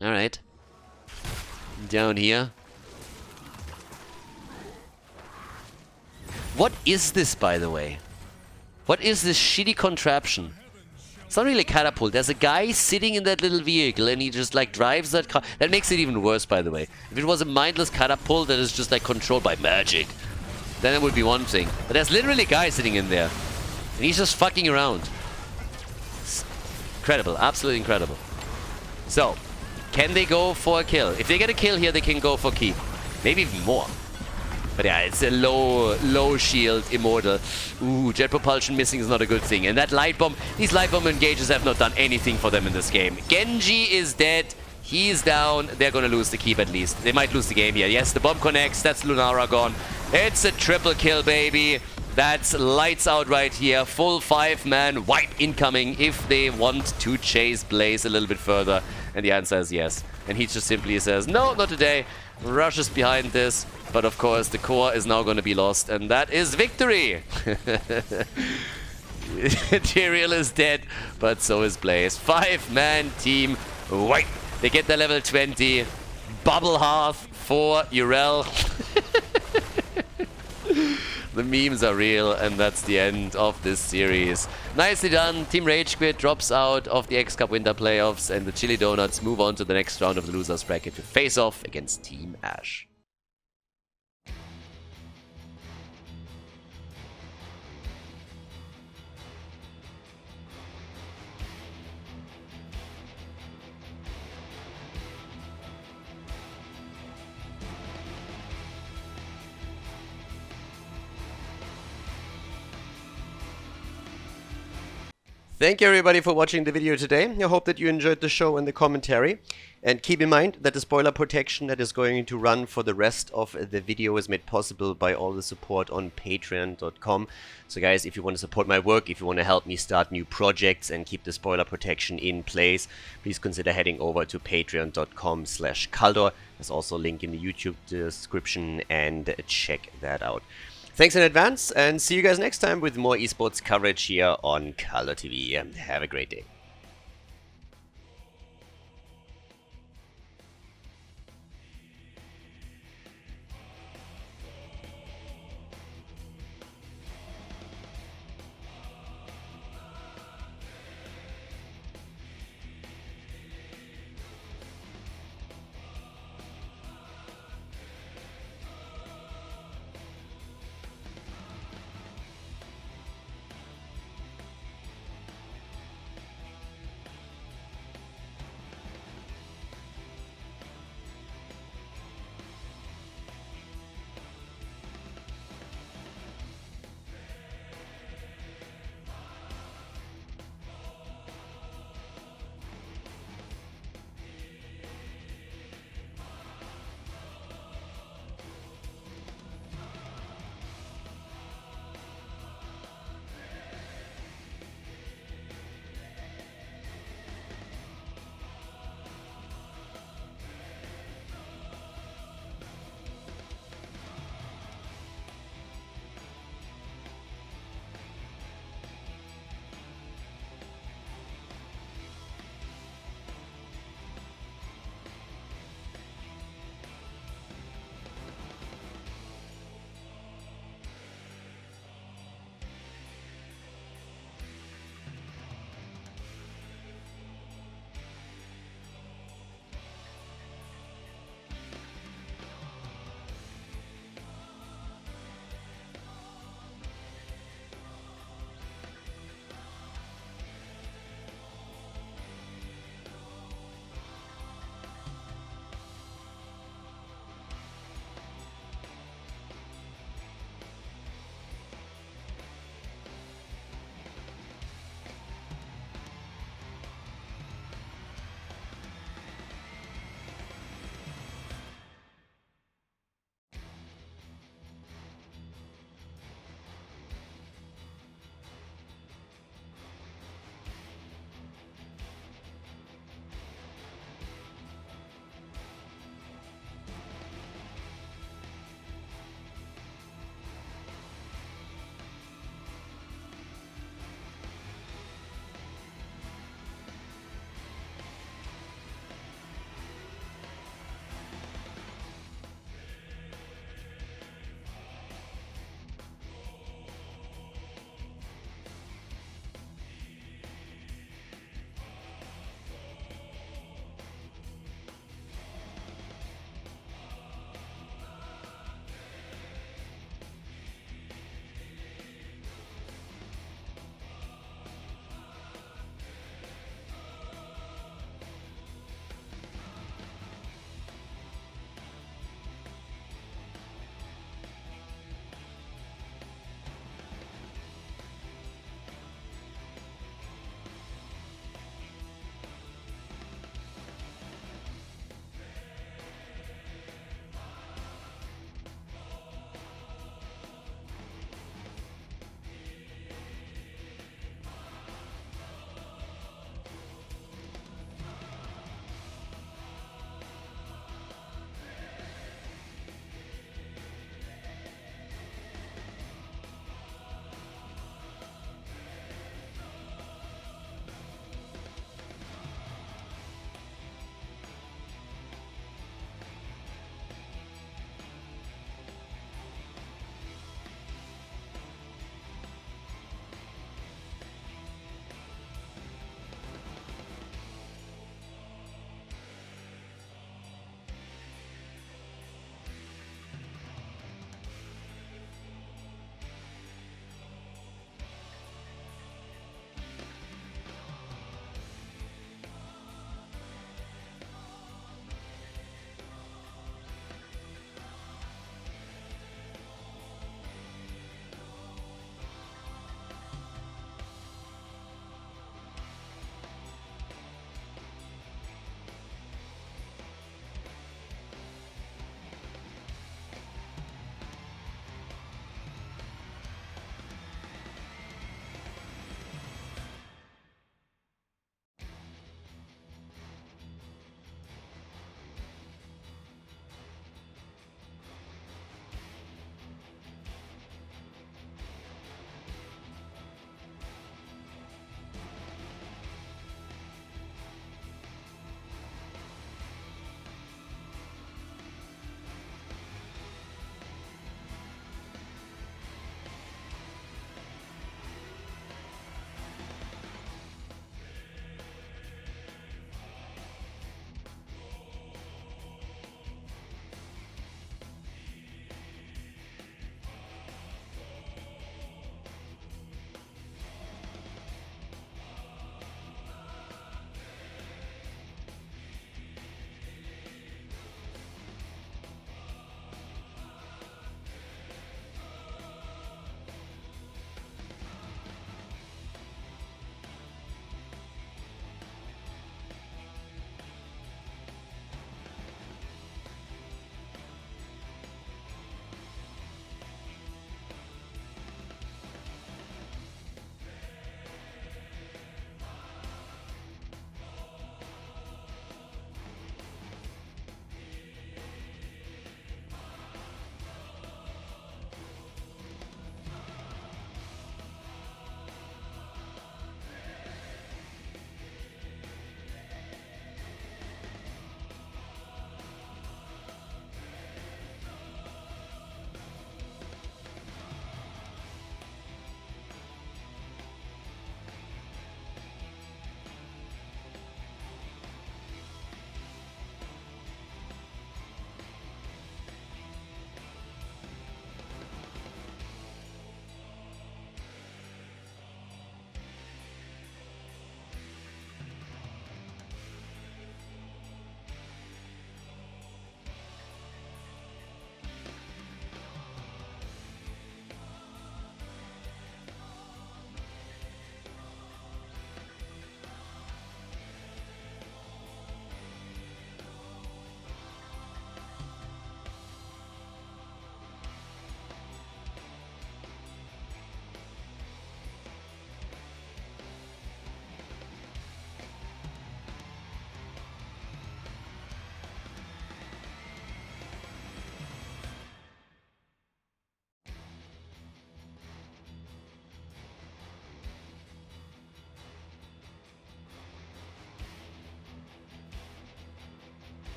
Alright. Down here. What is this, by the way? What is this shitty contraption? It's not really a catapult. There's a guy sitting in that little vehicle and he just like drives that car. That makes it even worse, by the way. If it was a mindless catapult that is just like controlled by magic, then it would be one thing. But there's literally a guy sitting in there. And he's just fucking around. Incredible. Absolutely incredible. So, can they go for a kill? If they get a kill here, they can go for keep. Maybe even more. But yeah, it's a low shield Immortal. Ooh, jet propulsion missing is not a good thing. And that light bomb, these light bomb engages have not done anything for them in this game. Genji is dead. He's down. They're gonna lose the keep at least. They might lose the game here. Yes, the bomb connects. That's Lunara gone. It's a triple kill, baby. That's lights out right here. Full 5-man wipe incoming if they want to chase Blaze a little bit further. And the answer is yes. And he just simply says, no, not today. Rushes behind this. But of course, the core is now going to be lost. And that is victory. Tyrael is dead, but so is Blaze. 5-man team wipe. They get their level 20. Bubble Hearth for Urel. The memes are real, and that's the end of this series. Nicely done. Team RageQuit drops out of the X Cup Winter Playoffs, and the Chili Donuts move on to the next round of the losers bracket to face off against Team Ash. Thank you everybody for watching the video today. I hope that you enjoyed the show and the commentary. And keep in mind that the spoiler protection that is going to run for the rest of the video is made possible by all the support on patreon.com. So guys, if you want to support my work, if you want to help me start new projects and keep the spoiler protection in place, please consider heading over to patreon.com/Khaldor. There's also a link in the YouTube description and check that out. Thanks in advance, and see you guys next time with more esports coverage here on Khaldor TV. Have a great day.